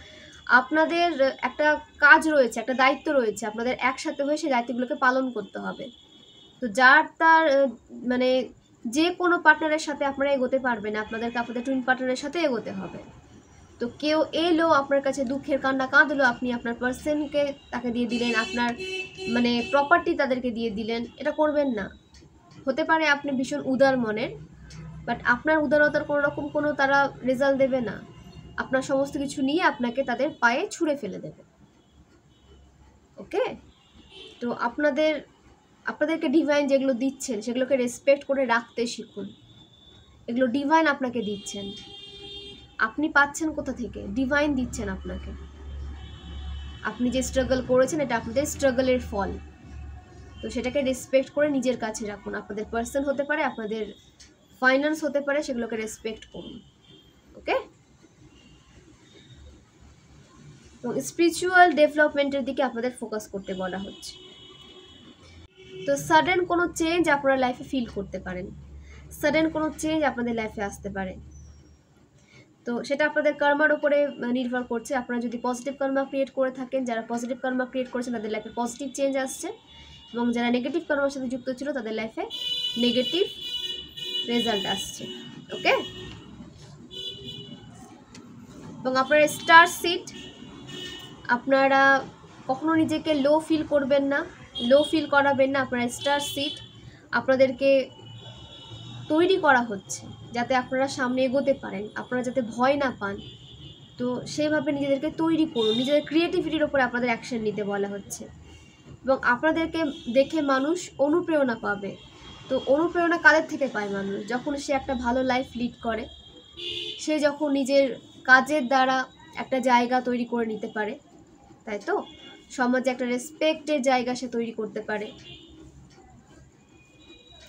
আপনাদের একটা কাজ রয়েছে, একটা দায়িত্ব রয়েছে, আপনাদের একসাথে হয়ে সেই দায়িত্বগুলোকে পালন করতে হবে। তো তার মানে যে কোনো পার্টনারের সাথে আপনারা এগোতে পারবেন, আপনাদের টুইন পার্টনারের সাথে এগোতে হবে। তো কেউ এলো আপনার কাছে দুঃখের কান্না কাঁদলো, আপনি আপনার পার্সনকে তাকে দিয়ে দিলেন, আপনার মানে প্রপার্টি তাদেরকে দিয়ে দিলেন, এটা করবেন না। হতে পারে আপনি ভীষণ উদার মনের, বাট আপনার উদারতার কোনো রকম কোনো তারা রেজাল্ট দেবে না। আপনার সমস্ত কিছু নিয়ে আপনাকে তাদের পায়ে ছুঁড়ে ফেলে দেবে। ওকে, তো আপনাদেরকে ডিভাইন যেগুলো দিচ্ছেন সেগুলোকে রেসপেক্ট করে রাখতে শিখুন। এগুলো ডিভাইন আপনাকে দিচ্ছেন, আপনি পাচ্ছেন কোথা থেকে? ডিভাইন দিচ্ছেন আপনাকে। আপনি যে স্ট্রাগল করেছেন এটা আপনাদের স্ট্রাগলের ফল, তো সেটাকে রেসপেক্ট করে নিজের কাছে রাখুন। আপনাদের পার্সন হতে পারে, আপনাদের ফাইন্যান্স হতে পারে, সেগুলোকে রেসপেক্ট করুন। ওকে, তো স্পিরিচুয়াল ডেভেলপমেন্টের দিকে আপনাদের ফোকাস করতে বলা হচ্ছে। তো সাডেন কোনো চেঞ্জ আপনারা লাইফে ফিল করতে পারেন, সাডেন কোনো চেঞ্জ আপনাদের লাইফে আসতে পারে। তো সেটা আপনাদের কর্মার উপরে নির্ভর করছে। আপনারা যদি পজিটিভ কর্মা ক্রিয়েট করে থাকেন, যারা পজিটিভ কর্মা ক্রিয়েট করেছেন তাদের লাইফে পজিটিভ চেঞ্জ আসছে, এবং যারা নেগেটিভ কর্মার সাথে যুক্ত ছিল তাদের লাইফে নেগেটিভ রেজাল্ট আসছে। ওকে, এবং আপনারা স্টার সিড, আপনারা কখনো নিজেকে লো ফিল করবেন না, লো ফিল করাবেন না। আপনারা স্টার সিড, আপনাদেরকে তৈরি করা হচ্ছে যাতে আপনারা সামনে এগোতে পারেন, আপনারা যাতে ভয় না পান। তো সেইভাবে নিজেদেরকে তৈরি করুন, নিজেদের ক্রিয়েটিভিটির ওপরে আপনাদের অ্যাকশন নিতে বলা হচ্ছে, এবং আপনাদেরকে দেখে মানুষ অনুপ্রেরণা পাবে। তো অনুপ্রেরণা কাদের থেকে পায় মানুষ? যখন সে একটা ভালো লাইফ লিড করে, সে যখন নিজের কাজের দ্বারা একটা জায়গা তৈরি করে নিতে পারে, তাই তো সমাজে একটা রেসপেক্টের জায়গা সে তৈরি করতে পারে।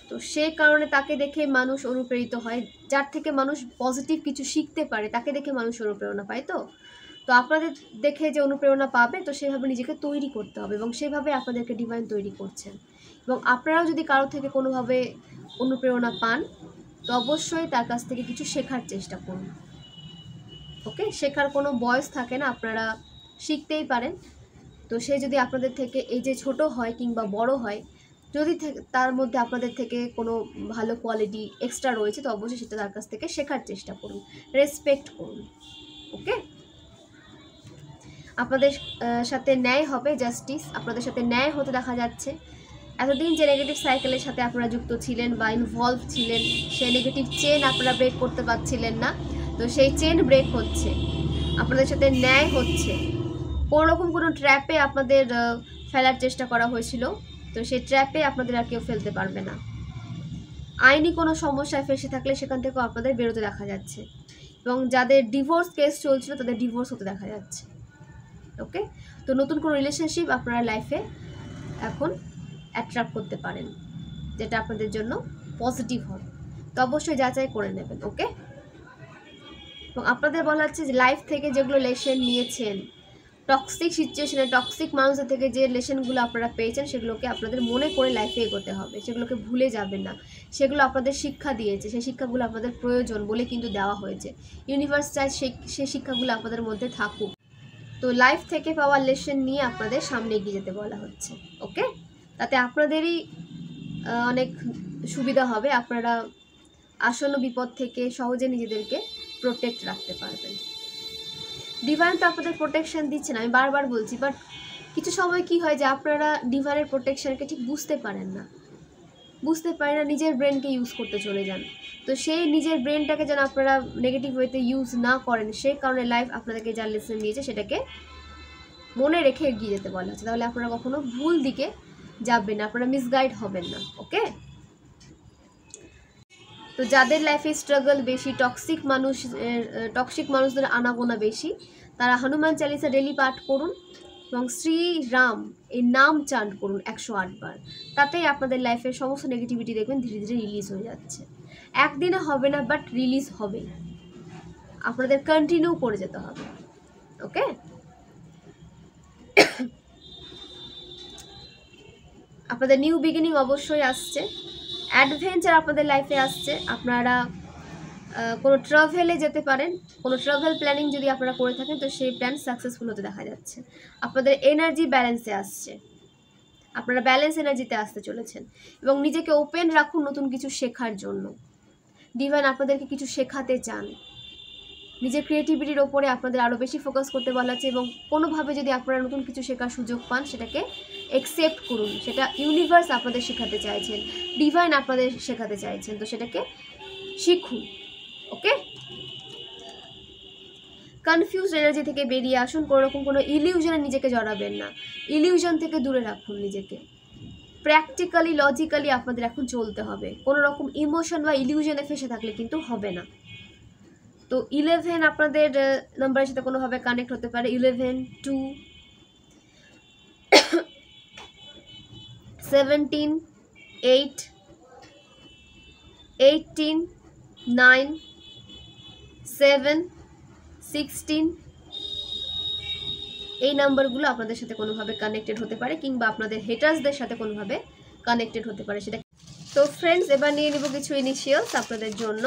তো সেই কারণে তাকে দেখে মানুষ অনুপ্রেরিত হয়, যার থেকে মানুষ পজিটিভ কিছু শিখতে পারে তাকে দেখে মানুষ অনুপ্রেরণা পায়। তো আপনাদের দেখে যে অনুপ্রেরণা পাবে, তো সেভাবে নিজেকে তৈরি করতে হবে, এবং সেভাবে আপনাদেরকে ডিভাইন তৈরি করছেন। এবং আপনারাও যদি কারো থেকে কোনোভাবে অনুপ্রেরণা পান, তো অবশ্যই তার কাছ থেকে কিছু শেখার চেষ্টা করুন। ওকে, শেখার কোনো বয়স থাকে না, আপনারা শিখতেই পারেন। তো সে যদি আপনাদের থেকে এই যে ছোট হয় কিংবা বড় হয়, যদি তার মধ্যে আপনাদের থেকে কোনো ভালো কোয়ালিটি এক্সট্রা রয়েছে, তো অবশ্যই সেটা তার কাছ থেকে শেখার চেষ্টা করুন, রেসপেক্ট করুন। ওকে, আপনাদের সাথে ন্যায় হবে, জাস্টিস আপনাদের সাথে ন্যায় হতে দেখা যাচ্ছে। এতদিন যে নেগেটিভ সাইকেলের সাথে আপনারা যুক্ত ছিলেন বা ইনভলভ ছিলেন, সেই নেগেটিভ চেন আপনারা ব্রেক করতে পারছিলেন না, তো সেই চেন ব্রেক হচ্ছে, আপনাদের সাথে ন্যায় হচ্ছে। কোনো রকম কোনো ট্র্যাপে আপনাদের ফেলার চেষ্টা করা হয়েছিল, তো সেই ট্র্যাপে আপনাদের আর কেউ ফেলতে পারবে না। আইনি কোনো সমস্যায় ফেসে থাকলে সেখান থেকেও আপনাদের বেরোতে দেখা যাচ্ছে, এবং যাদের ডিভোর্স কেস চলছিল তাদের ডিভোর্স হতে দেখা যাচ্ছে। ওকে, তো নতুন কোনো রিলেশনশিপ আপনারা লাইফে এখন অ্যাট্রাক্ট করতে পারেন, যেটা আপনাদের জন্য পজিটিভ হবে। তো অবশ্যই যাচাই করে নেবেন। ওকে, এবং আপনাদের বলা হচ্ছে যে লাইফ থেকে যেগুলো লেসন নিয়েছেন, টক্সিক সিচুয়েশনে টক্সিক মানুষদের থেকে যে লেসনগুলো আপনারা পেয়েছেন, সেগুলোকে আপনাদের মনে করে লাইফে এগোতে হবে, সেগুলোকে ভুলে যাবেন না। সেগুলো আপনাদের শিক্ষা দিয়েছে, সেই শিক্ষাগুলো আপনাদের প্রয়োজন বলে কিন্তু দেওয়া হয়েছে। ইউনিভার্স চায় সেই শিক্ষাগুলো আপনাদের মধ্যে থাকুক। তো লাইফ থেকে পাওয়া লেসন নিয়ে আপনাদের সামনে এগিয়ে যেতে বলা হচ্ছে। ওকে, তাতে আপনাদেরই অনেক সুবিধা হবে, আপনারা আসন্ন বিপদ থেকে সহজে নিজেদেরকে প্রোটেক্ট রাখতে পারবেন। ডিভাইন তো আপনাদের প্রোটেকশন দিচ্ছেন, আমি বারবার বলছি, বাট কিছু সময় কি হয় যে আপনারা ডিভাইনের প্রোটেকশনকে ঠিক বুঝতে পারেন না, নিজের ব্রেনকে ইউজ করতে চলে যান। তো সেই নিজের ব্রেনটাকে যেন আপনারা নেগেটিভ ওয়েতে ইউজ না করেন, সেই কারণে লাইফ আপনাদেরকে যা লেসন দিয়েছে সেটাকে মনে রেখে এগিয়ে যেতে বলা হচ্ছে। তাহলে আপনারা কখনো ভুল দিকে যাবেন না, আপনারা মিসগাইড হবেন না। ওকে, তো যাদের লাইফে স্ট্রাগল বেশি, টক্সিক মানুষদের আনাগোনা বেশি, তারা হনুমান চালিসা ডেলি পাঠ করুন এবং শ্রীরাম এই নাম চান্ট করুন 108 বার। তাতেই আপনাদের লাইফের সমস্ত নেগেটিভিটি দেখবেন ধীরে ধীরে রিলিজ হয়ে যাচ্ছে। একদিনে হবে না, বাট রিলিজ হবে, আপনাদের কন্টিনিউ করে যেতে হবে। ওকে, আপনাদের নিউ বিগিনিং অবশ্যই আসছে, অ্যাডভেঞ্চার আপনাদের লাইফে আসছে। আপনারা কোনো ট্রাভেলে যেতে পারেন, কোনো ট্রাভেল প্ল্যানিং যদি আপনারা করে থাকেন, তো সেই প্ল্যান সাকসেসফুল হতে দেখা যাচ্ছে। আপনাদের এনার্জি ব্যালেন্সে আসছে, আপনারা ব্যালেন্স এনার্জিতে আসতে চলেছেন, এবং নিজেকে ওপেন রাখুন নতুন কিছু শেখার জন্য। ডিভাইন আপনাদেরকে কিছু শেখাতে চান, নিজের ক্রিয়েটিভিটির ওপরে আপনাদের আরও বেশি ফোকাস করতে বলা হচ্ছে, এবং কোনোভাবে যদি আপনারা নতুন কিছু শেখার সুযোগ পান, সেটাকে অ্যাকসেপ্ট করুন, সেটা ইউনিভার্স আপনাদের শেখাতে চাইছেন, ডিভাইন আপনাদের শেখাতে চাইছেন, তো সেটাকে শিখুন। ওকে, কনফিউজ এনার্জি থেকে বেরিয়ে আসুন, কোনোরকম কোনো ইলিউশনে নিজেকে জড়াবেন না, ইলিউশন থেকে দূরে রাখুন নিজেকে। প্র্যাকটিক্যালি লজিক্যালি আপনাদের এখন চলতে হবে, কোনো রকম ইমোশন বা ইলিউশনে ফেসে থাকলে কিন্তু হবে না। তো 11 আপনাদের নাম্বারের সাথে কোনোভাবে কানেক্ট হতে পারে, 11, 2, 17, 8, 18, 9, 7, 16, এই নাম্বারগুলো আপনাদের সাথে কোনোভাবে কানেক্টেড হতে পারে, কিংবা আপনাদের হেটার্সদের সাথে কোনোভাবে কানেক্টেড হতে পারে সেটা। তো ফ্রেন্ডস, এবার নিয়ে নিব কিছু ইনিশিয়ালস আপনাদের জন্য।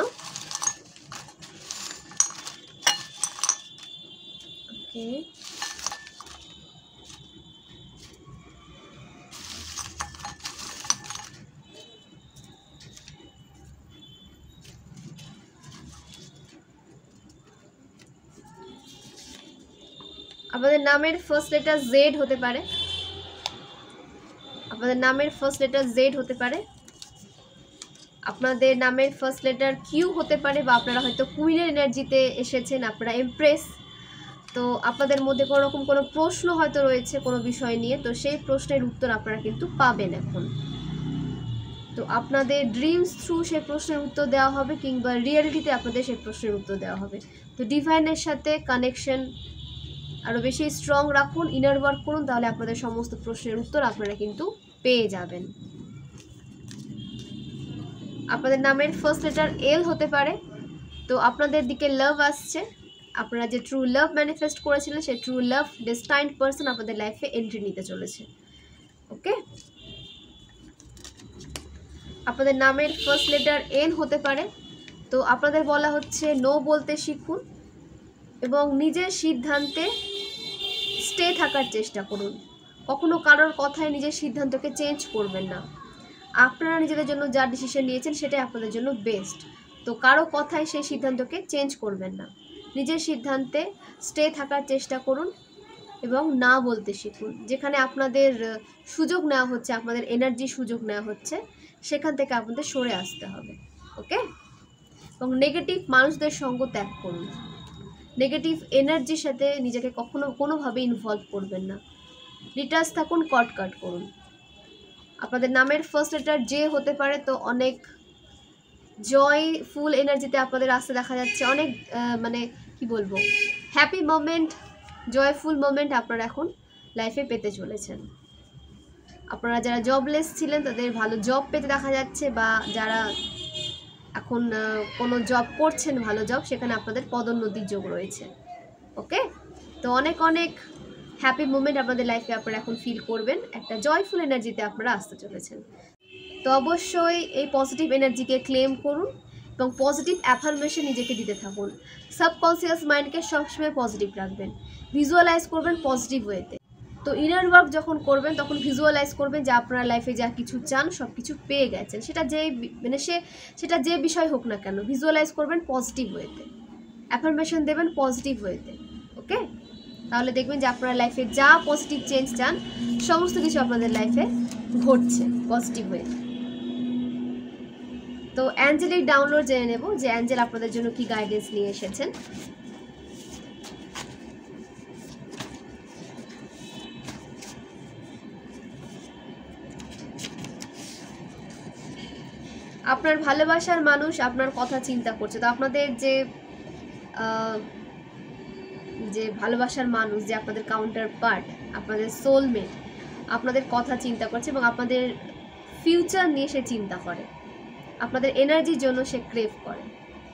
ওকে, আপনাদের নামের ফার্স্ট লেটার জেড হতে পারে, আপনাদের নামের ফার্স্ট লেটার জেড হতে পারে, আপনাদের নামের ফার্স্ট লেটার কিউ হতে পারে, বা আপনারা হয়তো কুইনের এনার্জিতে এসেছেন, আপনারা এমপ্রেস। তো আপনাদের মধ্যে কোনো রকম কোনো প্রশ্ন হয়তো রয়েছে কোনো বিষয় নিয়ে, তো সেই প্রশ্নের উত্তর আপনারা কিন্তু পাবেন এখন। তো আপনাদের ড্রিমস থ্রু সেই প্রশ্নের উত্তর দেওয়া হবে, কিংবা রিয়েলিটিতে আপনাদের সেই প্রশ্নের উত্তর দেওয়া হবে। তো ডিভাইনের সাথে কানেকশন আরও বেশি স্ট্রং রাখুন, ইনার ওয়ার্ক করুন, তাহলে আপনাদের সমস্ত প্রশ্নের উত্তর আপনারা কিন্তু পেয়ে যাবেন। আপনাদের নামের ফার্স্ট লেটার এল হতে পারে, তো আপনাদের দিকে লাভ আসছে, আপনারা যে ট্রু লাভ ম্যানিফেস্ট করেছিলেন সেই ট্রু লাভ ডেস্টাইন্ড পারসন আপনাদের লাইফে এন্ট্রি নিতে চলেছে। ওকে, আপনাদের নামের ফার্স্ট লেটার এন হতে পারে, তো আপনাদের বলা হচ্ছে নো বলতে শিখুন এবং নিজের সিদ্ধান্তে স্টে থাকার চেষ্টা করুন। কখনো কারোর কথায় নিজের সিদ্ধান্তকে চেঞ্জ করবেন না। আপনারা নিজেদের জন্য যা ডিসিশন নিয়েছেন সেটাই আপনাদের জন্য বেস্ট, তো কারো কথায় সেই সিদ্ধান্তকে চেঞ্জ করবেন না। নিজের সিদ্ধান্তে স্টে থাকার চেষ্টা করুন এবং না বলতে শিখুন। যেখানে আপনাদের সুযোগ নেওয়া হচ্ছে, আপনাদের এনার্জি সুযোগ নেওয়া হচ্ছে, সেখান থেকে আপনাদের সরে আসতে হবে। ওকে, এবং নেগেটিভ মানুষদের সঙ্গ ত্যাগ করুন, নেগেটিভ এনার্জির সাথে নিজেকে কখনো কোনোভাবে ইনভলভ করবেন না, ডিটাচ থাকুন, কাট করুন। আপনাদের নামের ফার্স্ট লেটার জে হতে পারে, তো অনেক জয়ফুল এনার্জিতে আপনাদের আসতে দেখা যাচ্ছে, অনেক মানে কি বলবো, হ্যাপি মোমেন্ট, জয়ফুল মোমেন্ট আপনারা এখন লাইফে পেতে চলেছেন। আপনারা যারা জবলেস ছিলেন তাদের ভালো জব পেতে দেখা যাচ্ছে, বা যারা এখন কোনো জব করছেন ভালো জব, সেখানে আপনাদের পদোন্নতির যোগ রয়েছে। ওকে, তো অনেক অনেক হ্যাপি মোমেন্ট আপনাদের লাইফে আপনারা এখন ফিল করবেন, একটা জয়ফুল এনার্জিতে আপনারা আসতে চলেছেন। তো অবশ্যই এই পজিটিভ এনার্জিকে ক্লেম করুন এবং পজিটিভ অ্যাফার্মেশন নিজেকে দিতে থাকুন। সাবকনসিয়াস মাইন্ডকে সবসময় পজিটিভ রাখবেন, ভিজুয়ালাইজ করবেন পজিটিভ ওয়েতে। তো ইনার ওয়ার্ক যখন করবেন তখন ভিজুয়ালাইজ করবেন যে আপনার লাইফে যা কিছু চান সব কিছু পেয়ে গেছেন, সেটা সেটা যে বিষয় হোক না কেন, ভিজুয়ালাইজ করবেন পজিটিভ ওয়েতে, অ্যাফার্মেশন দেবেন পজিটিভ ওয়েতে। ওকে, তাহলে দেখবেন যে আপনার লাইফে যা পজিটিভ চেঞ্জ চান সমস্ত কিছু আপনাদের লাইফে ঘটছে পজিটিভ ওয়েতে। তো অ্যাঞ্জেলিক ডাউনলোড জেনে নেব যে অ্যাঞ্জেল আপনাদের জন্য কি গাইডেন্স নিয়ে এসেছেন। আপনার ভালোবাসার মানুষ আপনার কথা চিন্তা করছে, তো আপনাদের যে ভালোবাসার মানুষ, যে আপনাদের কাউন্টার পার্ট, আপনাদের সোলমেট আপনাদের কথা চিন্তা করছে এবং আপনাদের ফিউচার নিয়ে সে চিন্তা করে, আপনাদের এনার্জির জন্য সে ক্রেভ করে।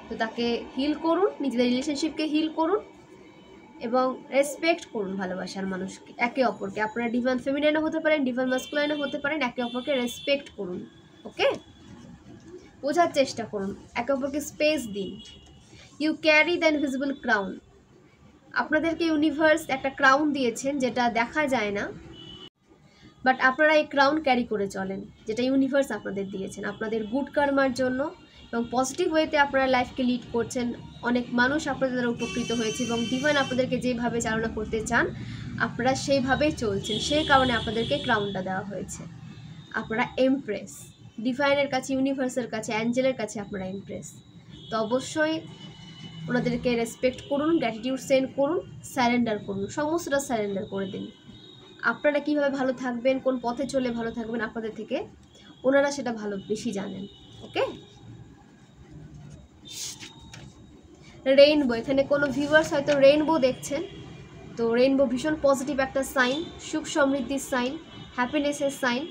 তো তাকে হিল করুন, নিজেদের রিলেশনশিপকে হিল করুন এবং রেসপেক্ট করুন ভালোবাসার মানুষকে, একে অপরকে। আপনারা ডিভাইন ফেমিনাইনও হতে পারেন, ডিভাইন মাস্কুলাইনও হতে পারেন, একে অপরকে রেসপেক্ট করুন। ওকে, বোঝার চেষ্টা করুন, একে অপরকে স্পেস দিন। You carry the invisible crown, আপনাদেরকে ইউনিভার্স একটা ক্রাউন দিয়েছেন যেটা দেখা যায় না, বাট আপনারা এই ক্রাউন ক্যারি করে চলেন, যেটা ইউনিভার্স আপনাদের দিয়েছেন আপনাদের গুড কর্মার জন্য এবং পজিটিভ ওয়েতে আপনারা লাইফকে লিড করছেন। অনেক মানুষ আপনাদের দ্বারা উপকৃত হয়েছে এবং ডিভাইন আপনাদেরকে যেভাবে চালনা করতে চান আপনারা সেইভাবেই চলছেন, সেই কারণে আপনাদেরকে ক্রাউনটা দেওয়া হয়েছে। আপনারা এমপ্রেস, ডিভাইনের কাছে, ইউনিভার্সের কাছে, অ্যাঞ্জেলের কাছে আপনারা এমপ্রেস। তো অবশ্যই ওনাদেরকে রেসপেক্ট করুন, গ্র্যাটিটিউড সেন্ড করুন, স্যারেন্ডার করুন, সমস্তটা স্যারেন্ডার করে দিন। আপনারা কীভাবে ভালো থাকবেন, কোন পথে চলে ভালো থাকবেন আপনাদের থেকে ওনারা সেটা ভালো বেশি জানেন। ওকে, রেইনবো, এখানে কোনো ভিউয়ার্স হয়তো রেইনবো দেখছেন, তো রেইনবো ভীষণ পজিটিভ একটা সাইন, সুখ সমৃদ্ধির সাইন, হ্যাপিনেসের সাইন।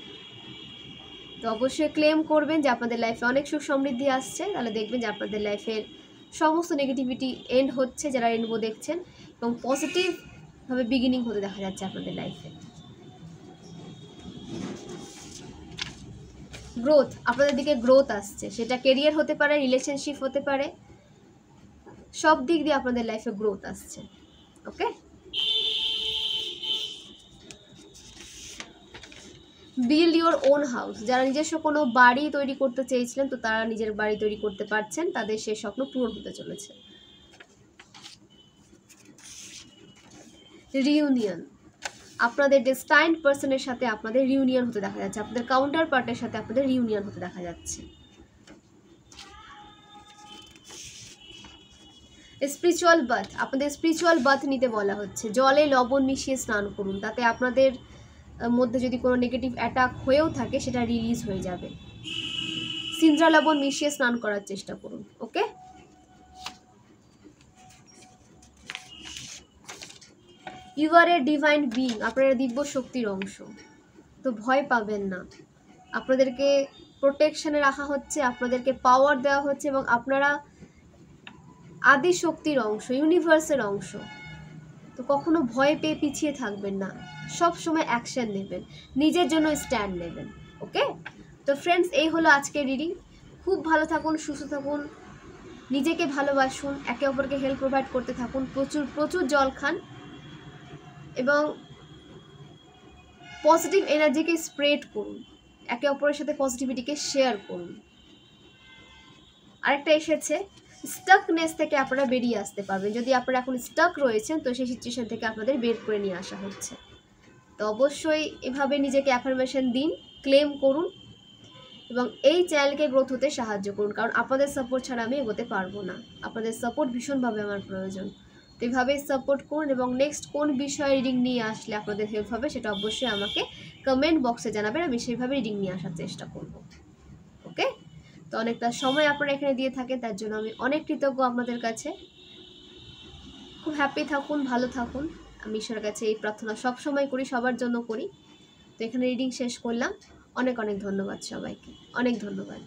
তো অবশ্যই ক্লেম করবেন যে আপনাদের লাইফে অনেক সুখ সমৃদ্ধি আসছে, তাহলে দেখবেন যে আপনাদের লাইফের সমস্ত নেগেটিভিটি এন্ড হচ্ছে যারা রেইনবো দেখছেন, এবং পজিটিভভাবে বিগিনিং হতে দেখা যাচ্ছে আপনাদের লাইফে। গ্রোথ, আপনাদের দিকে গ্রোথ আসছে, সেটা কেরিয়ার হতে পারে, রিলেশনশিপ হতে পারে, সব দিক দিয়ে আপনাদের লাইফে গ্রোথ আসছে। ওকে, বিল্ড ইউর ওন হাউস, যারা নিজস্ব কোনো বাড়ি তৈরি করতে চেয়েছিলেন তো তারা নিজের বাড়ি তৈরি করতে পারছেন, তাদের সেই স্বপ্ন পূরণ হতে চলেছে। রিউনিয়ন, আপনাদের ডেস্টাইন্ড পার্সনের সাথে আপনাদের রিউনিয়ন হতে দেখা যাচ্ছে, আপনাদের কাউন্টার পার্টের সাথে আপনাদের রিউনিয়ন হতে দেখা যাচ্ছে। স্পিরিচুয়াল বাথ, আপনাদের স্পিরিচুয়াল বাথ নিতে বলা হচ্ছে, জলে লবণ মিশিয়ে স্নান করুন, তাতে আপনাদের মধ্যে যদি কোনো নেগেটিভ অ্যাটাক হয়েও থাকে সেটা রিলিজ হয়ে যাবে। সিন্দ্রা লবণ মিশিয়ে স্নান করার চেষ্টা করুন। Okay, you are a divine being, আপনারা দিব্য শক্তির অংশ, তো ভয় পাবেন না। আপনাদেরকে প্রোটেকশনে রাখা হচ্ছে, আপনাদেরকে পাওয়ার দেওয়া হচ্ছে, এবং আপনারা আদি শক্তির অংশ, ইউনিভার্সের অংশ, তো কখনো ভয় পেয়ে পিছিয়ে থাকবেন না, সব সময় অ্যাকশন নেবেন, নিজের জন্য স্ট্যান্ড নেবেন। ওকে, তো ফ্রেন্ডস, এই হলো আজকের রিডিং। খুব ভালো থাকুন, সুস্থ থাকুন, নিজেকে ভালোবাসুন, একে অপরকে হেল্প প্রোভাইড করতে থাকুন, প্রচুর প্রচুর জল খান এবং পজিটিভ এনার্জিকে স্প্রেড করুন, একে অপরের সাথে পজিটিভিটিকে শেয়ার করুন। আরেকটা এসেছে, স্টাকনেস থেকে আপনারা বেরিয়ে আসতে পারবেন, যদি আপনারা এখন স্টাক রয়েছেন তো সেই সিচুয়েশন থেকে আপনাদের বের করে নিয়ে আসা হচ্ছে। তো অবশ্যই এভাবে নিজেকে অ্যাফার্মেশন দিন, ক্লেম করুন এবং এই চ্যানেলকে গ্রোথ হতে সাহায্য করুন, কারণ আপনাদের সাপোর্ট ছাড়া আমি এগোতে পারবো না, আপনাদের সাপোর্ট ভীষণভাবে আমার প্রয়োজন। তো এভাবেই সাপোর্ট করুন এবং নেক্সট কোন বিষয়ে রিডিং নিয়ে আসলে আপনাদের হেল্প হবে সেটা অবশ্যই আমাকে কমেন্ট বক্সে জানাবেন, আমি সেইভাবে রিডিং নিয়ে আসার চেষ্টা করব। ওকে, তো অনেকটা সময় আপনারা এখানে দিয়ে থাকেন, তার জন্য আমি অনেক কৃতজ্ঞ আপনাদের কাছে। খুব হ্যাপি থাকুন, ভালো থাকুন, আমি ঈশ্বরের কাছে এই প্রার্থনা সবসময় করি, সবার জন্য করি। তো এখানে রিডিং শেষ করলাম, অনেক অনেক ধন্যবাদ সবাইকে, অনেক ধন্যবাদ।